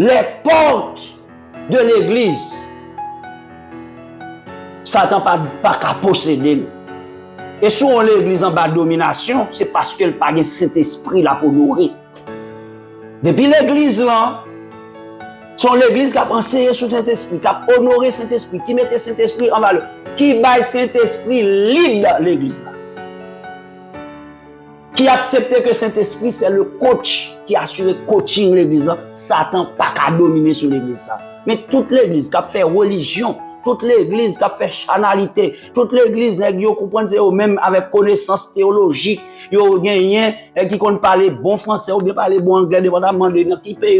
les portes de l'église, Satan pas qu'à posséder. Et si on l'église en bas de domination, c'est parce qu'elle n'a pas de Saint-Esprit là pour nourrir. Depuis l'église là, c'est l'église qui a pensé sur Saint-Esprit, qui a honoré Saint-Esprit, qui mettait Saint-Esprit en valeur, qui baille Saint-Esprit libre l'église là. Qui acceptait que Saint-Esprit c'est le coach qui assure le coaching l'église là. Satan pas qu'à dominer sur l'église là. Mais toute l'église qui a fait religion, toute l'église qui a fait chanalité, toute l'église qui comprend même avec connaissance théologique, yo gagné qui connaît parler bon français ou bien parler bon anglais dépendamment de qui pays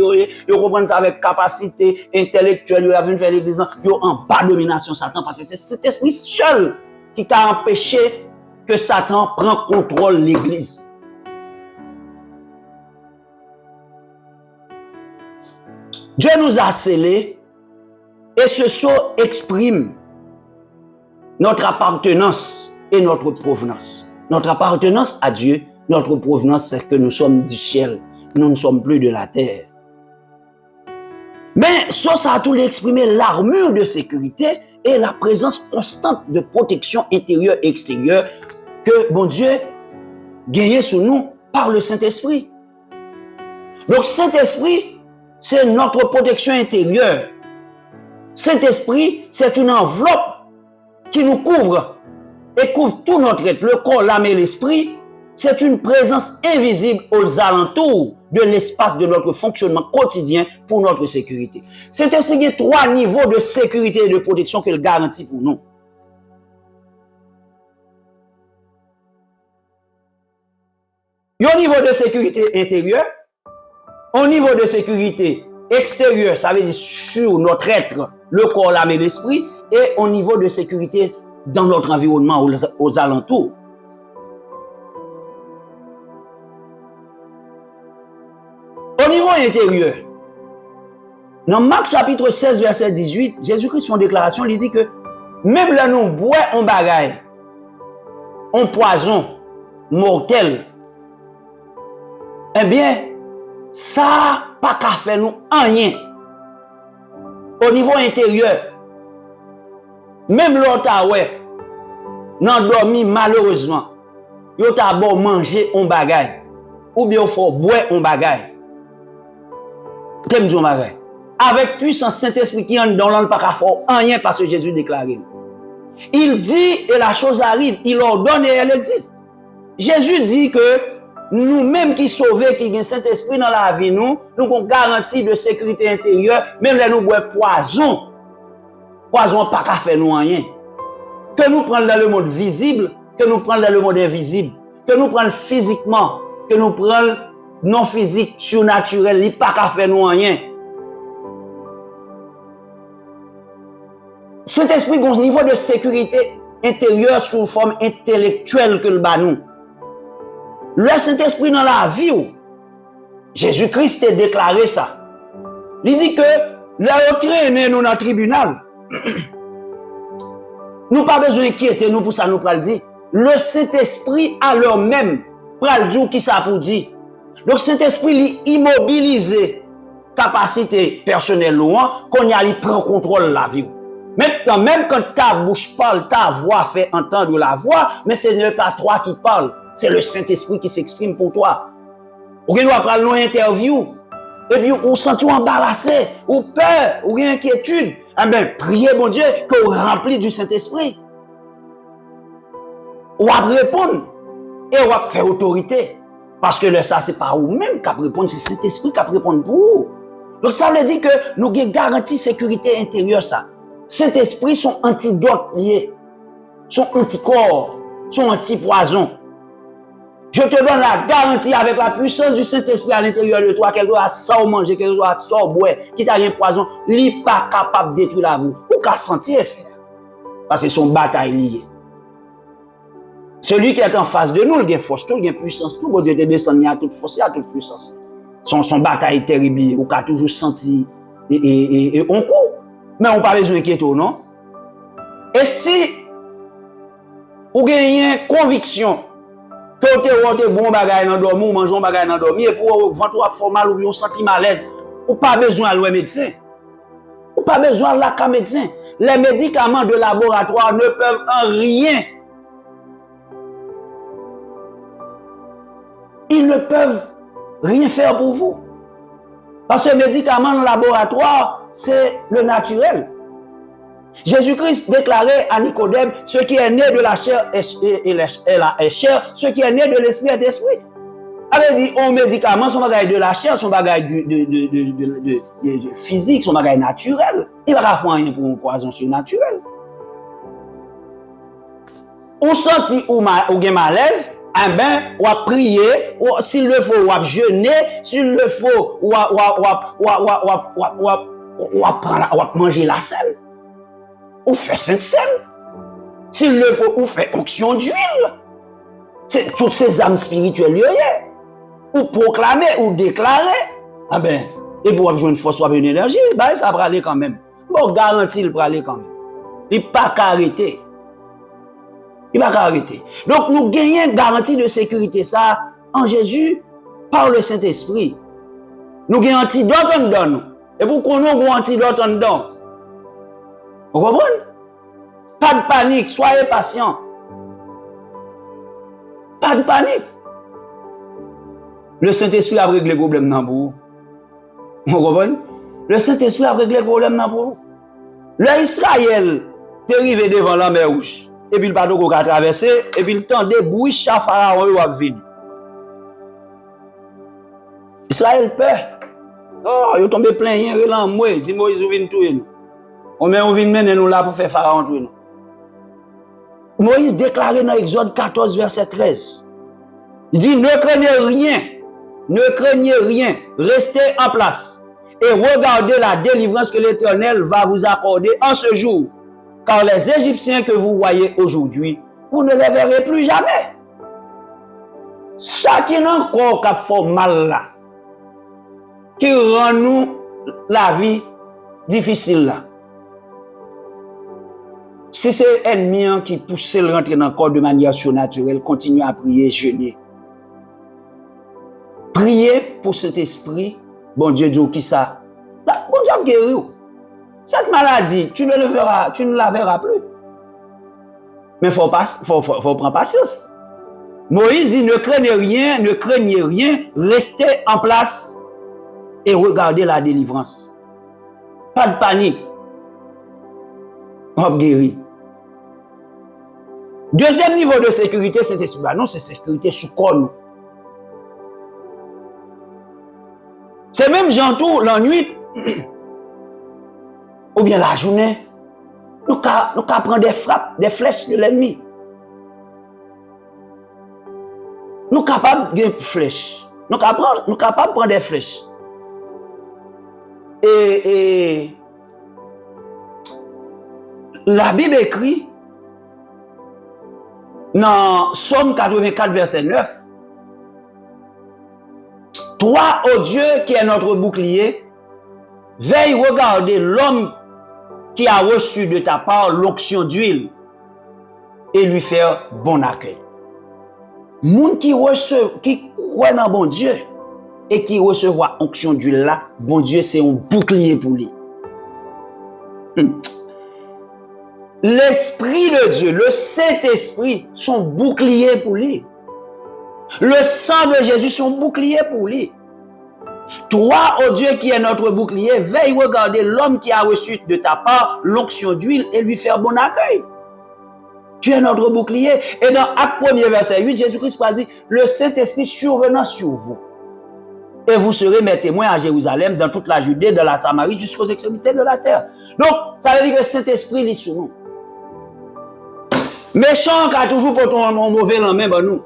yo comprend ça avec capacité intellectuelle, yo a venir faire l'église yo en bas domination Satan parce que c'est cet esprit seul qui t'a empêché que Satan prend contrôle de l'église. Dieu nous a scellés et ce sceau exprime notre appartenance et notre provenance. Notre appartenance à Dieu, notre provenance, c'est que nous sommes du ciel, nous ne sommes plus de la terre. Mais ça a tout exprimé l'armure de sécurité et la présence constante de protection intérieure et extérieure que bon Dieu gagne sur nous par le Saint-Esprit. Donc Saint-Esprit, c'est notre protection intérieure. Saint-Esprit, c'est une enveloppe qui nous couvre et couvre tout notre être, le corps, l'âme et l'esprit. C'est une présence invisible aux alentours de l'espace de notre fonctionnement quotidien pour notre sécurité. Saint-Esprit a 3 niveaux de sécurité et de protection qu'il garantit pour nous. Il y a un niveau de sécurité intérieure, un niveau de sécurité extérieure, ça veut dire sur notre être, le corps, l'âme et l'esprit, et au niveau de sécurité dans notre environnement, aux alentours. Au niveau intérieur, dans Marc chapitre 16, verset 18, Jésus-Christ, son déclaration, il dit que même là nous boit un bagaille, un poison mortel, eh bien, ça pas qu'à faire nous rien. Au niveau intérieur, même l'autre ouais, nan dormi malheureusement, yo ta bon manger un bagay ou bien faut boire un bagay. T'aimes dire un bagay. Avec puissance Saint-Esprit qui en dans l'on pas qu'à faire rien parce que Jésus déclaré. Il dit et la chose arrive, il ordonne et elle existe. Jésus dit que nous-mêmes qui sauvés, qui ont Saint-Esprit dans la vie, nous avons garantie de sécurité intérieure, même là nous boivons poison pas qu'à faire nous rien. Que nous prenons dans le monde visible, que nous prenons dans le monde invisible, que nous prenons physiquement, que nous prenons non physique, surnaturel, il pas qu'à faire nous rien. Saint-Esprit a un niveau de sécurité intérieure sous forme intellectuelle que le bat nous. Le Saint-Esprit dans la vie, Jésus-Christ a déclaré ça. Il dit que là, on traîne nous dans le tribunal. Nous pas besoin d'inquiéter nous pour ça, nous pral dire. Le Saint-Esprit à leur même pral dire qui ça pour dire. Donc Saint-Esprit immobilisé capacité personnelle qu'on y a li prend contrôle de la vie. Maintenant, même quand ta bouche parle, ta voix fait entendre la voix, mais ce n'est pas toi qui parle. C'est le Saint-Esprit qui s'exprime pour toi. Ou bien nous apprenons une interview, et puis on sent tout embarrassé, ou peur, ou inquiétude. Eh bien, priez mon Dieu que vous remplis du Saint-Esprit. Ou à répondre, et ou à faire autorité. Parce que ça, c'est pas vous-même qui répondre, c'est Saint-Esprit qui répond pour vous. Donc ça veut dire que nous avons garantie sécurité intérieure ça. Saint-Esprit sont antidotes liés, sont anticorps, sont anti-poison. Je te donne la garantie avec la puissance du Saint-Esprit à l'intérieur de toi, quel soit ça ou manger, quel soit ça ou boire, qui t'a rien poison, il n'est pas capable de détruire la vie. Ou qu'à sentir faire. Parce que son bataille liée. Celui qui est en face de nous, il a force, il a puissance, tout. Bon Dieu te descend, il a toute force, il a toute puissance. Son bataille est terrible, ou qu'a toujours senti, et on court. Mais on pas besoin d'inquiéter, non? Et si vous avez une conviction que vous avez bon bagage dans dormir, ou manger un bagage dans dormir, et pour ventre ou mal ou vous senti malaise, ou pas besoin de médecin. Ou pas besoin de médecin. Les médicaments de laboratoire ne peuvent en rien. Ils ne peuvent rien faire pour vous. Parce que le médicament de laboratoire, c'est le naturel. Jésus-Christ déclarait à Nicodème, ce qui est né de la chair est chair, ce qui est né de l'esprit est esprit. Elle dit, un médicament, son bagage de la chair, son bagage de physique, son bagage naturel. Il va pas faire rien pour un poison surnaturel. Ou senti ou gen malaise, eh ben, ou a prier, ou s'il le faut, ou a jeûner, s'il le faut, ou a manger la sel. Ou fait sainte sel. S'il le faut, ou fait onction d'huile. C'est toutes ces âmes spirituelles liées. Ou proclamer, ou déclarer. Ah ben, et pour avoir une force ou une énergie, ben ça va aller quand même. Bon, garantie, il va aller quand même. Il ne va pas arrêter. Il va pas arrêter. Donc, nous gagnons une garantie de sécurité ça en Jésus par le Saint-Esprit. Nous gagnons un antidote en dedans. Et pour qu'on ait un antidote en dedans. Vous comprenez? Pas de panique, soyez patient. Pas de panique. Le Saint-Esprit a réglé le problème dans vous. Vous comprenez? Le Saint-Esprit a réglé le problème dans vous. L'Israël est arrivé devant la mer Rouge. Et puis le bateau a traversé. Et puis le temps de bruit, chat pharaon a venu. Israël peur. Oh, il est tombé plein rien, il est moi. Dis Moïse, vous venez tout nous. On vient mener nous là pour faire pharaon tout nous. Moïse déclarait dans Exode 14, verset 13. Il dit, ne craignez rien. Ne craignez rien. Restez en place. Et regardez la délivrance que l'Éternel va vous accorder en ce jour. Car les Égyptiens que vous voyez aujourd'hui, vous ne les verrez plus jamais. Ça qui n'a encore qu'à faire mal là, qui rend nous la vie difficile là. Si c'est l'ennemi qui pousse le rentrer dans le corps de manière surnaturelle, continuez à prier, jeûner. Priez pour cet esprit. Bon Dieu dit qui ça? Bon Dieu guéri. Cette maladie, tu ne la verras plus. Mais faut prendre patience. Moïse dit ne craignez rien, restez en place et regardez la délivrance. Pas de panique. On guéri. Deuxième niveau de sécurité, c'est non, c'est sécurité sous corps. C'est même gentil la nuit ou bien la journée. Nous prendre des frappes, des flèches de l'ennemi. Nous capables de flèches. Nous capables de prendre des flèches. Et la Bible écrit dans Somme 84, verset 9. Toi, ô Dieu, qui est notre bouclier, veille regarder l'homme qui a reçu de ta part l'onction d'huile et lui faire bon accueil. Moun qui croit dans bon Dieu et qui recevra onction d'huile là, bon Dieu, c'est un bouclier pour lui. L'Esprit de Dieu, le Saint-Esprit, son bouclier pour lui. Le sang de Jésus, son bouclier pour lui. Toi, ô Dieu qui est notre bouclier, veille regarder l'homme qui a reçu de ta part l'onction d'huile et lui faire bon accueil. Tu es notre bouclier. Et dans Acte 1er, verset 8, Jésus-Christ a dit, le Saint-Esprit survenant sur vous. Et vous serez mes témoins à Jérusalem, dans toute la Judée, dans la Samarie, jusqu'aux extrémités de la terre. Donc, ça veut dire que le Saint-Esprit est sur nous. Méchant qui a toujours pour ton mauvais lendemain, ben nous.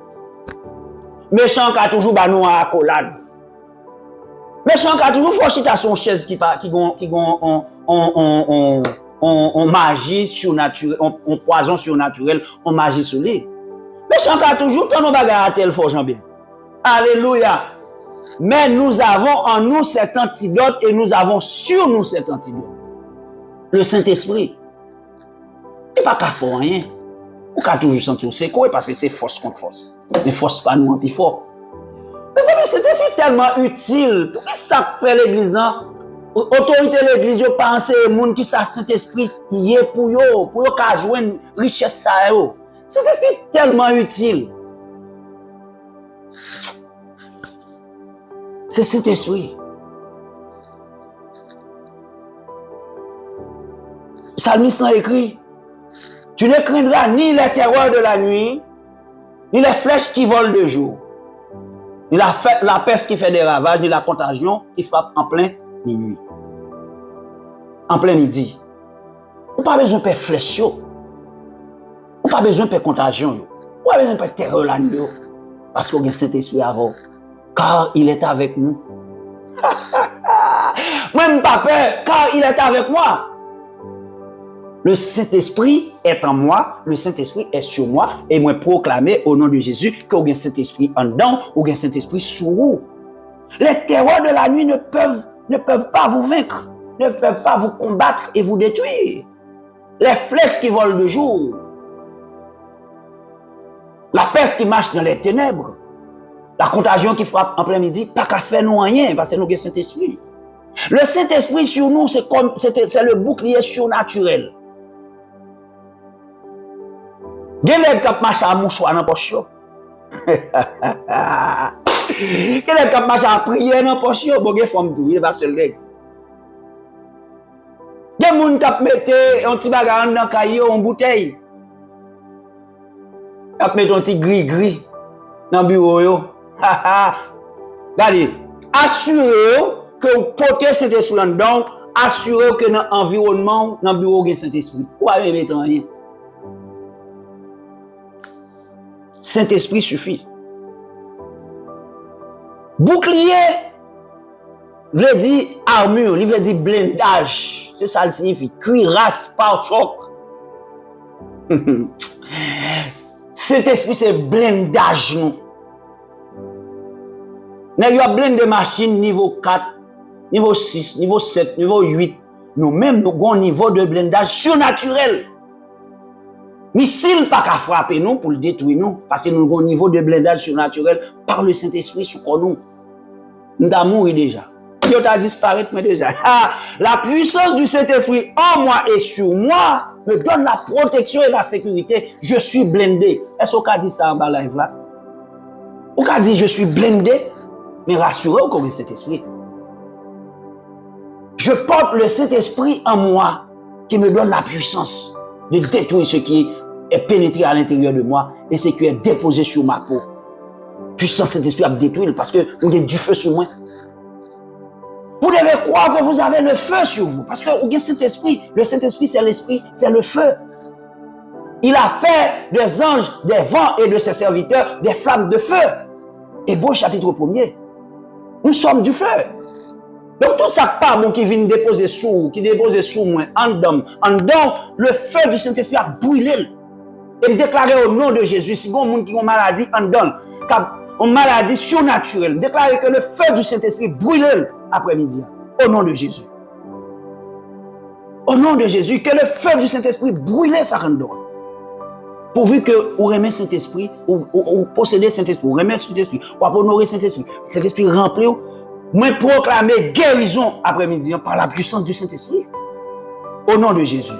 Méchant qui a toujours ben nous en accolade. Méchant qui a toujours fauché à son chaise qui on magie surnaturelle, on poison surnaturel, on magie sur lui. Méchant qui a toujours ton bagarre à tel fort bien. Alléluia. Mais nous avons en nous cet antidote et nous avons sur nous cet antidote. Le Saint-Esprit. Il n'y a pas qu'à faire rien. On peut toujours sentir c'est quoi parce que c'est force contre force. Ne force pas nous en plus fort. Saint-Esprit tellement utile. Pour que ça fait l'église, non? Autorité de l'église, yo pense les gens qui ça Saint-Esprit qui est pour yo ka joindre richesse ça yo. Saint-Esprit tellement utile. C'est Saint-Esprit. Psalmiste a écrit, tu ne craindras ni les terreurs de la nuit, ni les flèches qui volent de jour, ni la peste qui fait des ravages, ni la contagion qui frappe en plein minuit. En plein midi. On n'a pas besoin de faire flèche. On n'a pas besoin de faire contagion. On n'a pas besoin de faire terreur la nuit. Parce qu'on a le Saint-Esprit avant. Car il est avec nous. Moi, je n'ai pas peur, car il est avec moi. Le Saint-Esprit est en moi, le Saint-Esprit est sur moi, et moi proclamer au nom de Jésus que vous avez le Saint-Esprit en dedans, ou le Saint-Esprit sur vous. Les terreurs de la nuit ne peuvent pas vous vaincre, ne peuvent pas vous combattre et vous détruire. Les flèches qui volent de jour, la peste qui marche dans les ténèbres, la contagion qui frappe en plein midi, pas qu'à faire nous rien, parce que nous avons le Saint-Esprit. Le Saint-Esprit sur nous, c'est le bouclier surnaturel. Il y a des gens qui marchent à mouchoir dans la poche. Il y a des gens qui marchent à prier dans la poche. Il y a des femmes qui ne sont pas seules. Il y a des gens qui mettent un petit bagage dans le caillou, une bouteille. Qui mettent un petit gris-gris dans le bureau. Regardez, assurez-vous que vous portez cet esprit en dedans, assurez-vous que dans l'environnement, dans le bureau, il y a cet esprit. Pourquoi vous mettez rien? Saint-Esprit suffit. Bouclier, veut dire armure, il veut dire blindage. C'est ça le signifie. Cuirasse par choc. Saint-Esprit, c'est blindage. Nous avons blindé machine niveau 4, niveau 6, niveau 7, niveau 8. Nous-mêmes, nous avons un niveau de blindage surnaturel. Missile pas qu'à frapper nous pour le détruire nous, parce que nous avons un niveau de blindage surnaturel par le Saint-Esprit sur nous. Nous avons mouru déjà. Nous avons disparu déjà. La puissance du Saint-Esprit en moi et sur moi me donne la protection et la sécurité. Je suis blindé. Est-ce qu'on a dit ça en bas live là? On a dit je suis blindé, mais rassurez-vous comme le Saint-Esprit. Je porte le Saint-Esprit en moi qui me donne la puissance de détruire ce qui est pénétré à l'intérieur de moi et ce qui est déposé sur ma peau. Puissance Saint-Esprit à détruire parce que vous avez du feu sur moi. Vous devez croire que vous avez le feu sur vous parce que vous avez Saint-Esprit. Le Saint-Esprit, c'est l'Esprit, c'est le feu. Il a fait des anges, des vents et de ses serviteurs des flammes de feu. Hébreux chapitre 1er. Nous sommes du feu. Donc tout ça pas bon qui vient déposer sous, qui dépose sous moi, en dedans, le feu du Saint-Esprit a brûlé. Et me déclarer au nom de Jésus, si vous avez un monde qui a une maladie en dedans, une maladie surnaturelle, déclarer que le feu du Saint-Esprit brûle après-midi. Au nom de Jésus. Au nom de Jésus, que le feu du Saint-Esprit brûle ça en dedans. Pourvu que vous aimez Saint-Esprit, ou possédez Saint-Esprit, vous aimez Saint-Esprit, ou honorer Saint-Esprit, Saint-Esprit rempli. Moi, proclamer guérison après-midi par la puissance du Saint-Esprit. Au nom de Jésus.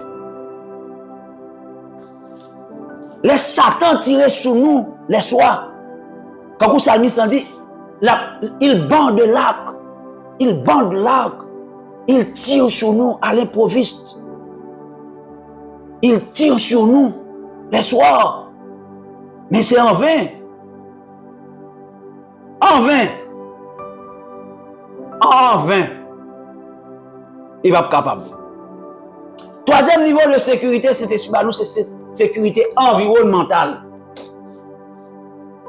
Les Satan tirent sur nous les soirs. Quand le psalmiste dit, il bande l'arc. Il bande l'arc. Il tire sur nous à l'improviste. Il tire sur nous les soirs. Mais c'est en vain. En vain. En vain. Il va pas capable. Troisième niveau de sécurité, c'est cette sécurité environnementale.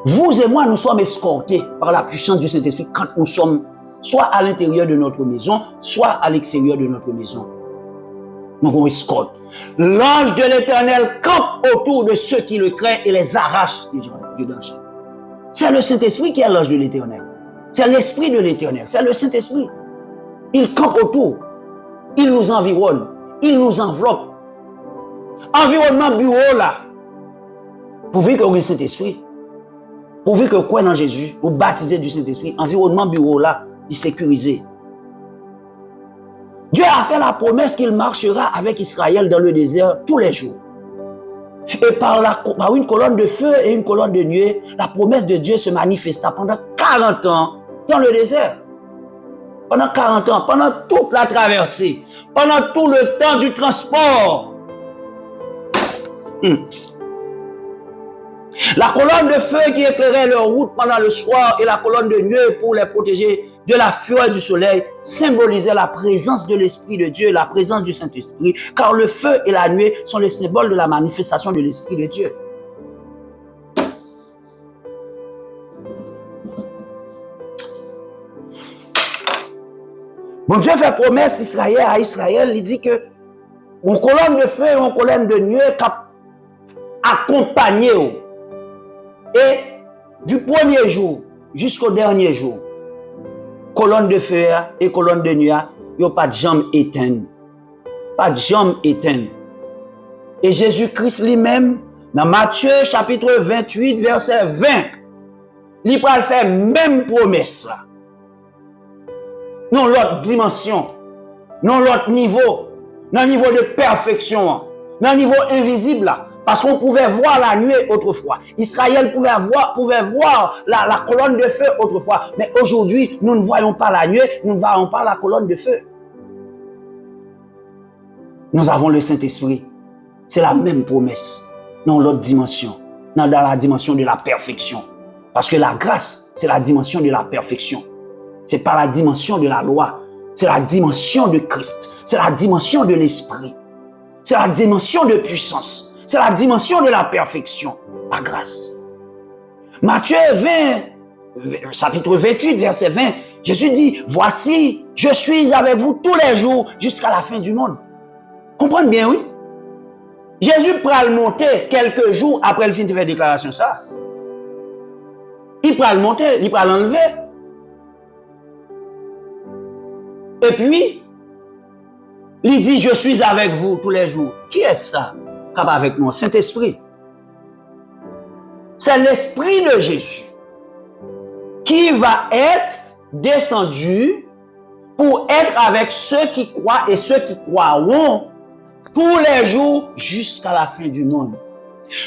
Vous et moi, nous sommes escortés par la puissance du Saint-Esprit quand nous sommes soit à l'intérieur de notre maison, soit à l'extérieur de notre maison. Nous avons escorte. L'ange de l'Éternel campe autour de ceux qui le craignent et les arrache du danger. C'est le Saint-Esprit qui est l'ange de l'Éternel. C'est l'Esprit de l'Éternel. C'est le Saint-Esprit. Il campe autour. Il nous environne. Il nous enveloppe. Environnement bureau là. Pourvu qu'on ait le Saint-Esprit. Pourvu que quoi dans Jésus, vous baptisez du Saint-Esprit, environnement bureau là, il sécurisé. Dieu a fait la promesse qu'il marchera avec Israël dans le désert tous les jours. Et par une colonne de feu et une colonne de nuée, la promesse de Dieu se manifesta pendant 40 ans dans le désert. Pendant 40 ans, pendant toute la traversée, pendant tout le temps du transport. La colonne de feu qui éclairait leur route pendant le soir et la colonne de nuée pour les protéger de la fureur du soleil symbolisait la présence de l'Esprit de Dieu, la présence du Saint-Esprit, car le feu et la nuée sont les symboles de la manifestation de l'Esprit de Dieu. Bon Dieu fait promesse à Israël, il dit que une colonne de feu et une colonne de nuée accompagné. Et du premier jour jusqu'au dernier jour, colonne de feu et colonne de nuée, il n'y a pas de jambes éteintes. Pas de jambes éteintes. Et Jésus-Christ lui-même, dans Matthieu chapitre 28, verset 20, il va faire même promesse là. Non l'autre dimension, non l'autre niveau, dans le niveau de perfection, dans le niveau invisible là. Parce qu'on pouvait voir la nuée autrefois. Israël pouvait voir la colonne de feu autrefois. Mais aujourd'hui, nous ne voyons pas la nuée, nous ne voyons pas la colonne de feu. Nous avons le Saint-Esprit. C'est la même promesse. Dans l'autre dimension. Dans la dimension de la perfection. Parce que la grâce, c'est la dimension de la perfection. C'est pas la dimension de la loi. C'est la dimension de Christ. C'est la dimension de l'Esprit. C'est la dimension de puissance. C'est la dimension de la perfection, la grâce. Matthieu 20, chapitre 28, verset 20, Jésus dit, voici, je suis avec vous tous les jours jusqu'à la fin du monde. Comprenez bien, oui? Jésus prend le monter quelques jours après le fin de faire déclaration ça. Il prend le monter, il prend l'enlever. Et puis, il dit, je suis avec vous tous les jours. Qui est ça? Avec nous, Saint-Esprit. C'est l'Esprit de Jésus qui va être descendu pour être avec ceux qui croient et ceux qui croiront tous les jours jusqu'à la fin du monde.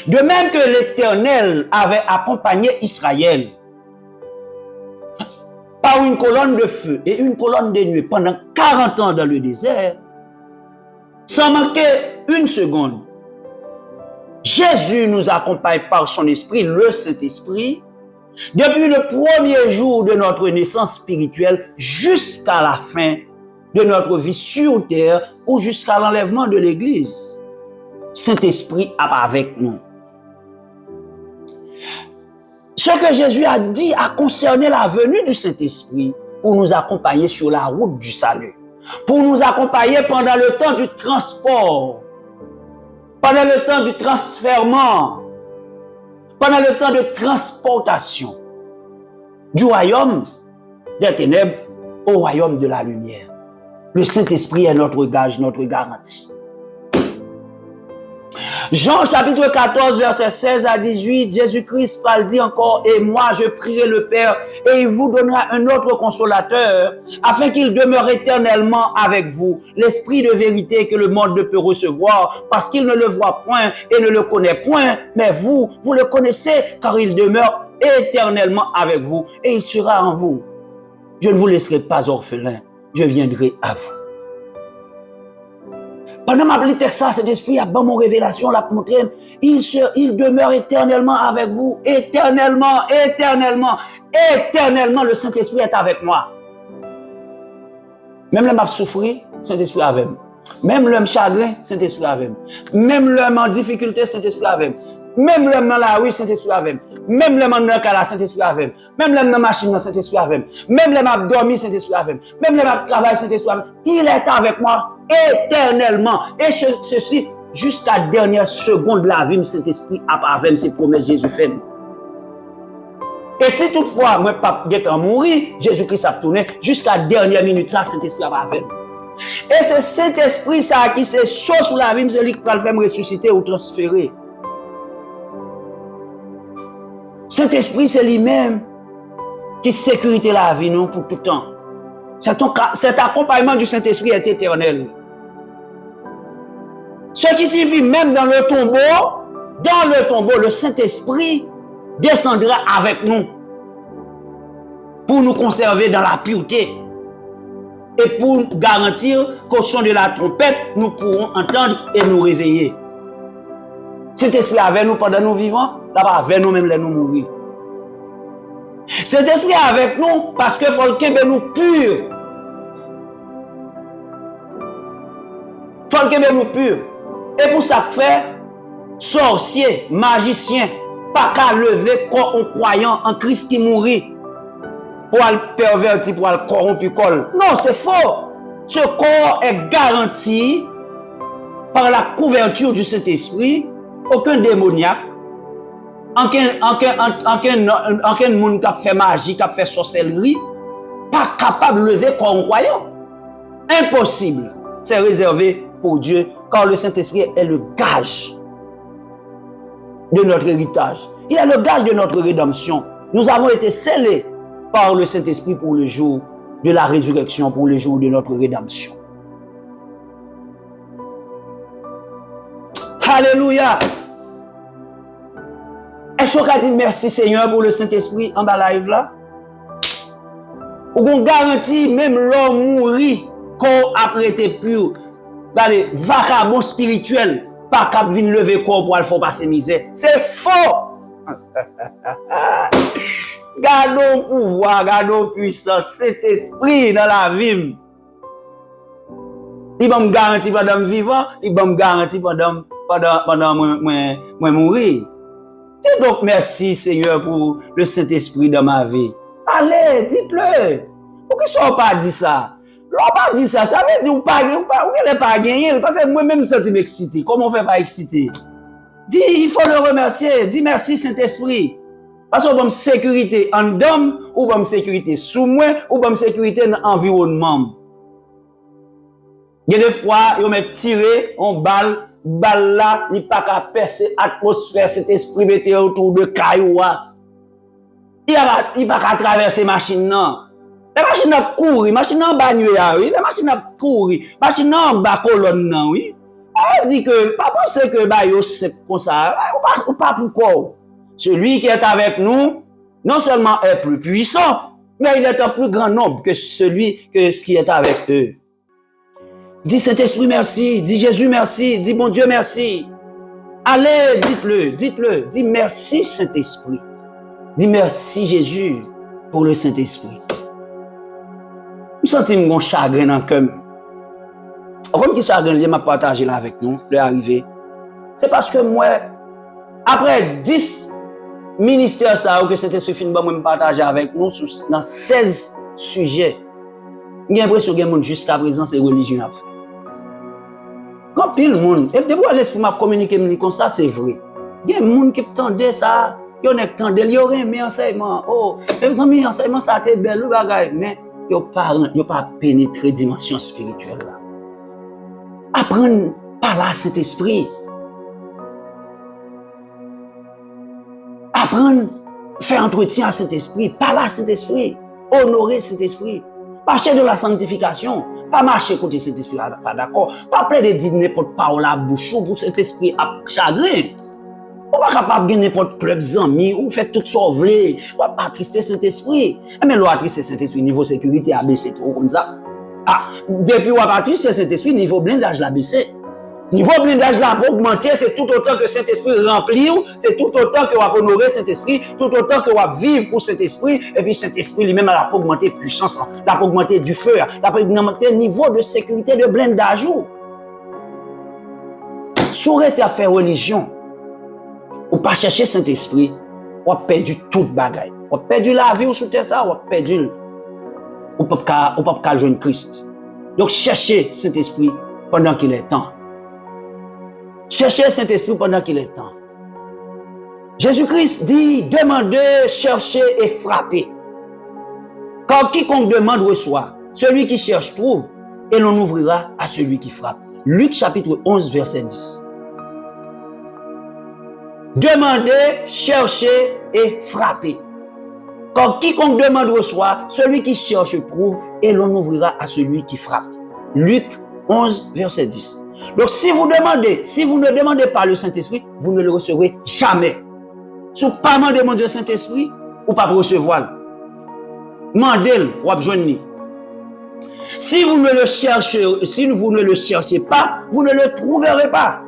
De même que l'Éternel avait accompagné Israël par une colonne de feu et une colonne de nuée pendant 40 ans dans le désert, sans manquer une seconde, Jésus nous accompagne par son esprit, le Saint-Esprit, depuis le premier jour de notre naissance spirituelle jusqu'à la fin de notre vie sur terre ou jusqu'à l'enlèvement de l'Église. Saint-Esprit est avec nous. Ce que Jésus a dit a concerné la venue du Saint-Esprit pour nous accompagner sur la route du salut, pour nous accompagner pendant le temps du transport, pendant le temps du transfèrement, pendant le temps de transportation du royaume des ténèbres au royaume de la lumière. Le Saint-Esprit est notre gage, notre garantie. Jean chapitre 14, verset 16 à 18, Jésus-Christ dit encore, et moi je prierai le Père, et il vous donnera un autre consolateur, afin qu'il demeure éternellement avec vous, l'Esprit de vérité que le monde ne peut recevoir, parce qu'il ne le voit point et ne le connaît point, mais vous le connaissez, car il demeure éternellement avec vous, et il sera en vous. Je ne vous laisserai pas orphelin, je viendrai à vous. Pendant ma petite texte, cet esprit a bon mon révélation, la montré, il demeure éternellement avec vous, éternellement, éternellement, éternellement, le Saint-Esprit est avec moi. Même l'homme a souffri, Saint-Esprit avec moi. Même l'homme chagrin, Saint-Esprit avec moi. Même l'homme en difficulté, Saint-Esprit avec moi. Même l'homme dans la rue, Saint-Esprit avec moi. Même l'homme en cas, Saint-Esprit avec moi. Même l'homme dans la machine, Saint-Esprit avec moi. Même l'homme a dormi, Saint-Esprit avec moi. Même l'homme a travaillé, Saint-Esprit avec moi. Il est avec moi éternellement. Et ceci, jusqu'à la dernière seconde de la vie, Saint-Esprit a avec moi, ses promesses Jésus fait. Et si toutefois, moi, pas en mourir, Jésus-Christ a tourné, jusqu'à la dernière minute, ça, Saint-Esprit a avec moi. Et c'est cet esprit ça qui c'est chaud sur la vie, c'est lui qui va le faire me ressusciter ou transférer. Saint-Esprit, c'est lui-même qui sécurité la vie nous pour tout temps. Cet accompagnement du Saint-Esprit est éternel. Ce qui signifie même dans le tombeau, le Saint-Esprit descendra avec nous pour nous conserver dans la pureté et pour garantir qu'au son de la trompette, nous pourrons entendre et nous réveiller. Saint-Esprit avec nous pendant nous vivants, là-bas avec nous même les nous mourir. Saint-Esprit avec nous parce que faut le nous pur. Faut le nous pur. Et pour ça que fait, sorcier, magicien, pas qu'à lever corps en croyant en Christ qui mourit pour le pervertir, pour le corrompre. Non, c'est faux. Ce corps est garanti par la couverture du Saint-Esprit. Aucun démoniaque, aucun monde qui a fait magie, qui a fait sorcellerie, pas capable de lever corps en croyant. Impossible. C'est réservé pour Dieu, car le Saint-Esprit est le gage de notre héritage. Il est le gage de notre rédemption. Nous avons été scellés par le Saint-Esprit pour le jour de la résurrection, pour le jour de notre rédemption. Alléluia. Est-ce qu'on a dit merci Seigneur pour le Saint-Esprit en bas live là? Ou qu'on garantit même l'homme mourit corps après été pur. Regardez, vagabond spirituel, pas cap vin lever corps pour aller faire passer misère. C'est faux. Gardons pouvoir, gardons puissance, cet esprit dans la vie. Il va me garantir pendant me vivant, il va me garantir pendant moi mourir. C'est donc merci Seigneur pour le Saint-Esprit dans ma vie. Allez, dites-le. Pourquoi ils ne pas dit ça? L'on pas dit ça, ça veut dire ou pas gagné, parce que moi-même je me sens excité. Comment on fait pas excité? Dis, il faut le remercier. Dis merci Saint-Esprit. Parce qu'on va me sécurité en d'homme, ou va me sécurité sous moi, ou va me sécurité dans l'environnement. Il y a des fois, ils me tiré en balle là, il n'y a pas qu'à percer l'atmosphère, cet esprit mettait autour de Kayoua. Il n'y a pas qu'à traverser la machine. Non. La machine a couru, la machine a bagné, oui. La machine a couru, la machine a bas colonne, oui. On dit que, pas penser que Bayo c'est comme ça, ou pas pourquoi. Celui qui est avec nous, non seulement est plus puissant, mais il est en plus grand nombre que ce qui est avec eux. Dis Saint-Esprit merci, dis Jésus merci, dis bon Dieu merci. Allez, dites-le, dis merci Saint-Esprit. Dis merci Jésus pour le Saint-Esprit. Je sens mon chagrin dans le cœur. Comme qui chagrin, il m'a partagé là avec nous, l'arrivée. C'est parce que moi, après 10 ministères ça, que Saint-Esprit fin ba moi partager avec nous dans 16 sujets, j'ai l'impression que jusqu'à présent c'est religion à faire. Quand pile monde, et depuis l'esprit m'a communiqué comme ça, c'est vrai. Il y a des gens qui tendent ça, ils ont tendé, ils ont aimé enseignement. Oh, mes amis, enseignement ça a été belle bagaille, mais ils n'ont pas pénétré dimension spirituelle là. Apprendre par là cet esprit. Apprendre, faire entretien à cet esprit, par là cet esprit, honorer cet esprit. Marcher de la sanctification, pas marcher côté cet esprit, pas d'accord. Pas plein de dire n'importe parole à bouche pour cet esprit à chagrin. Ou pas capable de n'importe club amis, ou fait tout sauver, ou pas attrister cet esprit. Mais l'on attrister cet esprit, niveau sécurité a baissé trop comme ça. Ah, depuis ou pas attrister cet esprit, niveau blindage l'a baissé. Niveau blindage là pour augmenter, c'est tout autant que cet esprit remplit, c'est tout autant que on va honorer cet esprit, tout autant que on va vivre pour cet esprit, et puis cet esprit lui-même a augmenté puissance, l'a augmenté du feu, l'a augmenté niveau de sécurité de blindage. Si on était à faire religion, ou pas chercher cet esprit, on a perdu toute bagaille. On a perdu la vie ou sous terre ça, on a perdu. On peut pas joindre Christ. Donc cherchez cet esprit pendant qu'il est temps. Cherchez Saint-Esprit pendant qu'il est temps. Jésus-Christ dit, demandez, cherchez et frappez. Quand quiconque demande reçoit, celui qui cherche trouve, et l'on ouvrira à celui qui frappe. Luc chapitre 11, verset 10. Demandez, cherchez et frappez. Quand quiconque demande reçoit, celui qui cherche trouve, et l'on ouvrira à celui qui frappe. Luc 11, verset 10. Donc si vous ne demandez pas le Saint-Esprit, vous ne le recevrez jamais. Si vous ne pas demandez mon Dieu Saint-Esprit, ou pas recevoir. Mandez-le, ou abjoignez. Si vous ne le cherchez pas, vous ne le trouverez pas.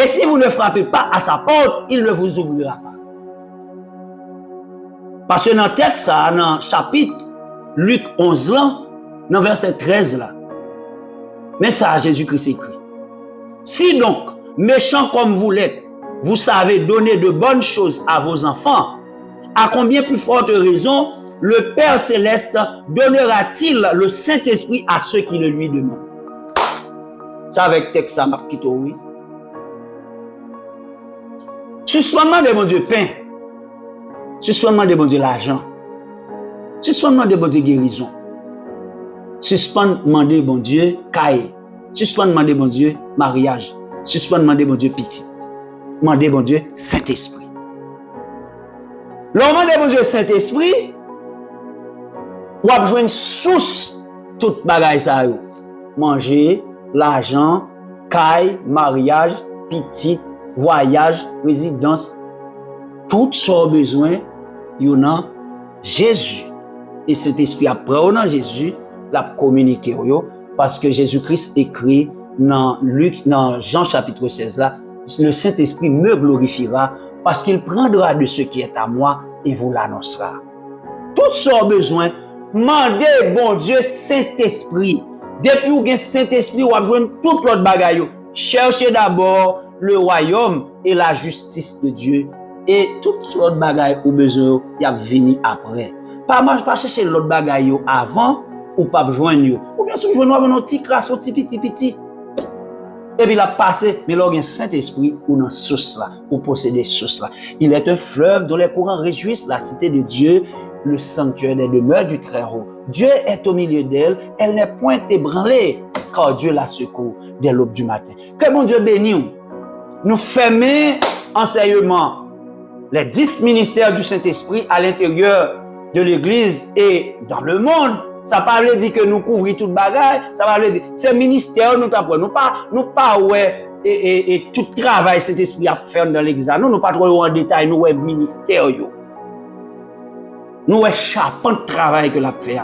Et si vous ne frappez pas à sa porte, il ne vous ouvrira pas. Parce que dans le texte, dans le chapitre Luc 11, là, dans le verset 13, là, mais ça, Jésus-Christ écrit. Si donc, méchants comme vous l'êtes, vous savez donner de bonnes choses à vos enfants, à combien plus forte raison le Père Céleste donnera-t-il le Saint-Esprit à ceux qui le lui demandent? Ça avec texte, ça m'a quitté, oui. Suspendement de mon Dieu pain, suspendement de mon Dieu l'argent, suspendement de mon Dieu guérison, suspendement de mon Dieu cahier, suspendement de mon Dieu mariage, suspendement de mon Dieu petit, demandez mon Dieu Saint-Esprit. L'homme de mon Dieu Saint-Esprit, ou a besoin de source toute bagaille ça yo. Manger, l'argent, caille, mariage, petit, voyage, résidence, tout ce besoin, yon a Jésus. Et cet esprit après on a Jésus, l'a communiqué yo parce que Jésus-Christ écrit dans Jean chapitre 16 là, le Saint-Esprit me glorifiera parce qu'il prendra de ce qui est à moi et vous l'annoncera. Tout ce besoin, mandez bon Dieu Saint-Esprit. Depuis vous avez Saint-Esprit, vous avez besoin de toute l'autre bagaille. Cherchez d'abord le royaume et la justice de Dieu. Et toute l'autre bagaille ou besoin, il y a venu après. Pas chercher l'autre bagaille avant ou pas besoin. Ou bien sûr, je vais avoir un petit crasse, un petit. Et puis il a passé, mais là, il y a un Saint-Esprit ou dans source là, ou posséder source là. Il est un fleuve dont les courants réjouissent la cité de Dieu, le sanctuaire des demeures du Très-Haut. Dieu est au milieu d'elle, elle n'est point ébranlée, car Dieu la secoue dès l'aube du matin. Que bon Dieu bénisse nous fermer enseignement les 10 ministères du Saint-Esprit à l'intérieur de l'Église et dans le monde. Ça parle dire que nous couvrons toute bagaille, ça parle dire c'est ministère nous t'apprenons nous pas ouais et tout travail cet esprit à faire dans l'église. Nous pas trop en détail nous ouais ministère yo. Nous ouais chapant travail que l'a fait.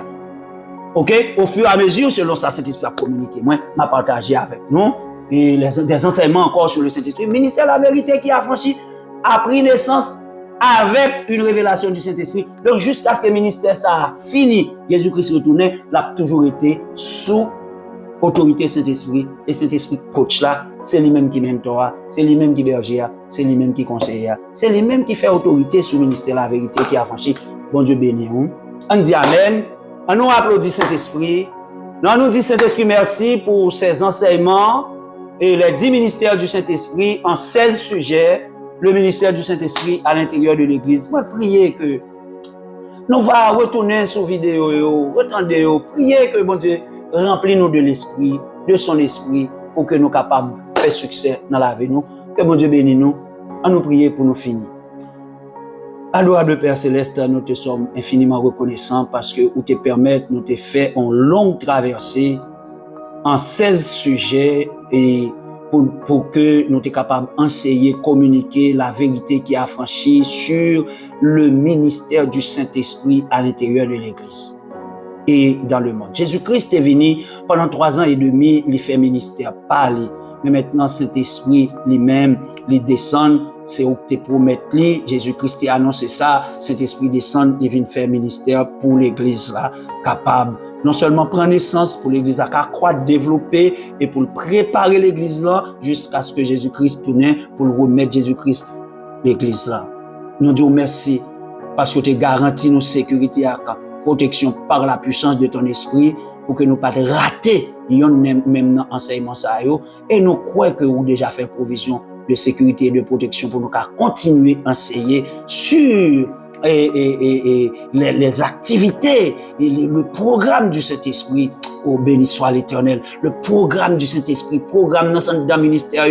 OK, au fur et à mesure selon ça cet esprit a communiqué moi m'a partagé avec nous et des enseignements encore sur le Saint-Esprit. Ministère de la vérité qui a franchi a pris naissance avec une révélation du Saint-Esprit. Donc, jusqu'à ce que le ministère ça fini, Jésus-Christ retourné, l'a toujours été sous autorité Saint-Esprit. Et Saint-Esprit coach là, c'est lui-même qui mentor, c'est lui-même qui berger, c'est lui-même qui conseiller, c'est lui-même qui fait autorité sur le ministère de la vérité qui a franchi. Bon Dieu béni. On dit Amen. On nous applaudit Saint-Esprit. On nous dit Saint-Esprit merci pour ces enseignements et les 10 ministères du Saint-Esprit en 16 sujets. Le ministère du Saint-Esprit à l'intérieur de l'Église. Moi, priez que nous va retourner sur vidéo, retendez, priez que bon Dieu remplisse nous de l'Esprit, de son Esprit, pour que nous soyons capables de faire succès dans la vie. Que bon Dieu bénisse nous. À nous prier pour nous finir. Adorable Père Céleste, nous te sommes infiniment reconnaissants parce que vous te permettez, nous te fait une longue traversée en 16 sujets et pour que nous soyons capables d'enseigner, communiquer la vérité qui a franchi sur le ministère du Saint-Esprit à l'intérieur de l'Église et dans le monde. Jésus-Christ est venu pendant 3 ans et demi, il fait ministère, parler. Mais maintenant, Saint-Esprit lui-même, il descend, c'est où tu promettes lui. Jésus-Christ a annoncé ça, Saint-Esprit descend, il vient faire ministère pour l'Église là, capable non seulement prendre naissance pour l'Église à croître, développer et pour préparer l'Église là jusqu'à ce que Jésus-Christ tourne pour remettre Jésus-Christ l'Église là. Nous disons merci parce que tu garantis nos sécurité et protection par la puissance de ton esprit pour que nous pas rater même dans l'enseignement ça et nous croyons que vous déjà fait provision de sécurité et de protection pour nous continuer à enseigner sur les activités et le programme du Saint-Esprit Oh, béni soit l'Éternel. Le programme du Saint-Esprit, programme dans le ministère,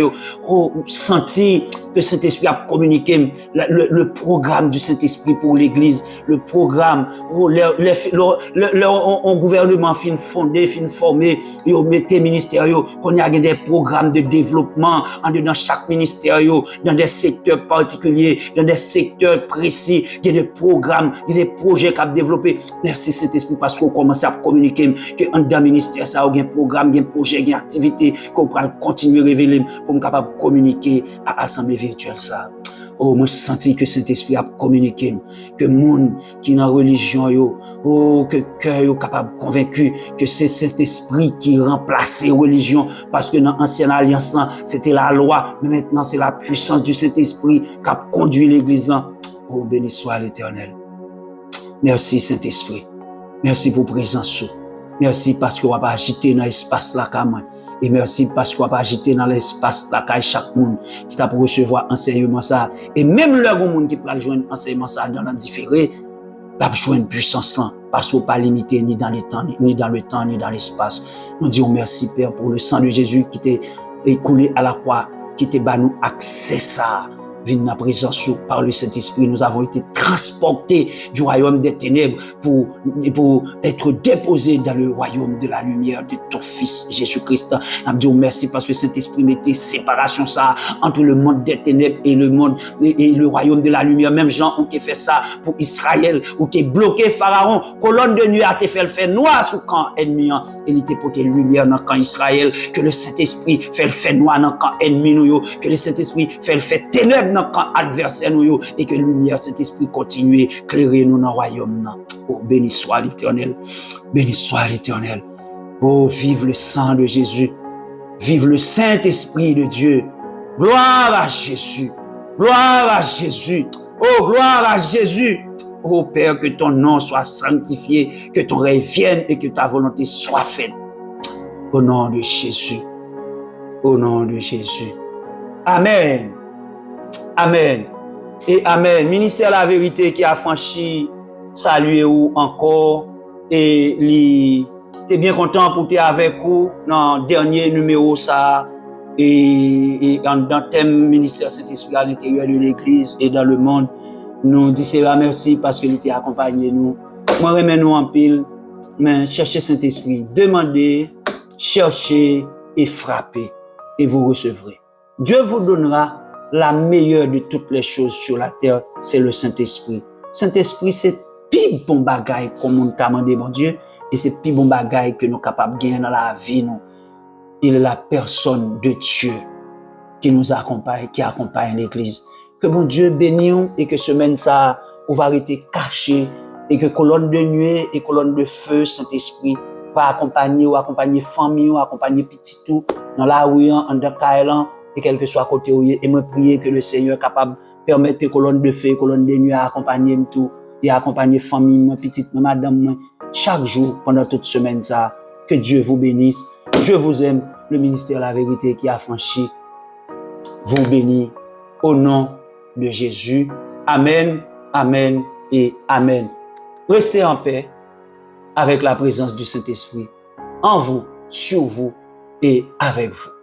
oh, senti que Saint-Esprit a communiqué le programme du Saint-Esprit pour l'Église, le programme, oh, le gouvernement fin fondé, fin formé, yo mettez ministère, qu'on y a des programmes de développement dans chaque ministère, dans des secteurs particuliers, dans des secteurs précis, il y a des programmes, il y a des projets qu'a développé. Merci Saint-Esprit parce qu'on commence à communiquer que dans le ministère ça il y a un programme, il y a un projet, il y a une activité qu'on peut continuer à révéler pour être capable de communiquer à l'assemblée virtuelle ça. Oh, moi senti que Saint-Esprit a communiqué que monde qui dans religion oh, que cœur est capable convaincu que c'est cet esprit qui remplace la religion parce que dans l'ancienne alliance c'était la loi mais maintenant c'est la puissance du Saint-Esprit qui a conduit l'église là. Oh, béni soit l'Éternel. Merci Saint-Esprit. Merci pour présence. Merci parce qu'on va pas agiter dans l'espace là comme et merci parce qu'on va pas agiter dans l'espace là comme chaque monde qui t'a pour recevoir enseignement ça et même le monde qui peut joindre enseignement ça dans l'indifféré la joindre puissance là parce qu'on pas limité ni dans le temps ni dans l'espace. Nous disons merci Père pour le sang de Jésus qui t'est écoulé à la croix qui t'a ba nous accès ça vient la présence par le Saint-Esprit. Nous avons été transportés du royaume des ténèbres pour être déposés dans le royaume de la lumière de ton Fils Jésus-Christ. Nous disons merci parce que le Saint-Esprit mettait séparation ça entre le monde des ténèbres et le monde et le royaume de la lumière. Même Jean ont fait ça pour Israël, où tu bloqué Pharaon, colonne de nuit a te fait le fait noir sous camp ennemi et il t'a porté lumière dans camp Israël. Que le Saint-Esprit fait le fait noir dans camp ennemi nous, que le Saint-Esprit fait le fait ténèbres dans camp adversaire nous et que lumière cet esprit continue éclairer nous dans le royaume. Oh, béni soit l'Éternel. Béni soit l'Éternel. Oh, vive le sang de Jésus. Vive le Saint-Esprit de Dieu. Gloire à Jésus. Gloire à Jésus. Oh, gloire à Jésus. Oh, Père, que ton nom soit sanctifié, que ton règne vienne et que ta volonté soit faite. Au nom de Jésus. Au nom de Jésus. Amen. Amen. Et Amen. Ministère de la vérité qui a franchi, saluer ou encore. Et t'es bien content pour t'être avec vous dans le dernier numéro ça. Et dans le thème ministère Saint-Esprit à l'intérieur de l'église et dans le monde. Nous disons merci parce qu'il t'a accompagné nous. Moi, remets nous en pile. Mais cherchez Saint-Esprit. Demandez, cherchez et frappez. Et vous recevrez. Dieu vous donnera la meilleure de toutes les choses sur la terre, c'est le Saint-Esprit. Saint-Esprit, c'est plus bon bagaille comme on t'a demandé, mon Dieu, et c'est plus bon bagaille que nous sommes capables de gagner dans la vie. Nous. Il est la personne de Dieu qui nous accompagne, qui accompagne l'Église. Que bon Dieu bénisse et que semaine ça, on va rester caché et que colonne de nuée et colonne de feu, Saint-Esprit, va accompagner ou accompagner famille ou accompagner petit tout dans la rue, en Dakar, et quel que soit côté où et moi prier que le Seigneur est capable de permettre que colonne de feu, colonne de nuit à accompagner tout et accompagner famille, moi petite, moi madame, moi, chaque jour pendant toute semaine ça. Que Dieu vous bénisse. Je vous aime. Le ministère de la vérité qui a franchi vous bénit au nom de Jésus. Amen, amen et amen. Restez en paix avec la présence du Saint-Esprit en vous, sur vous et avec vous.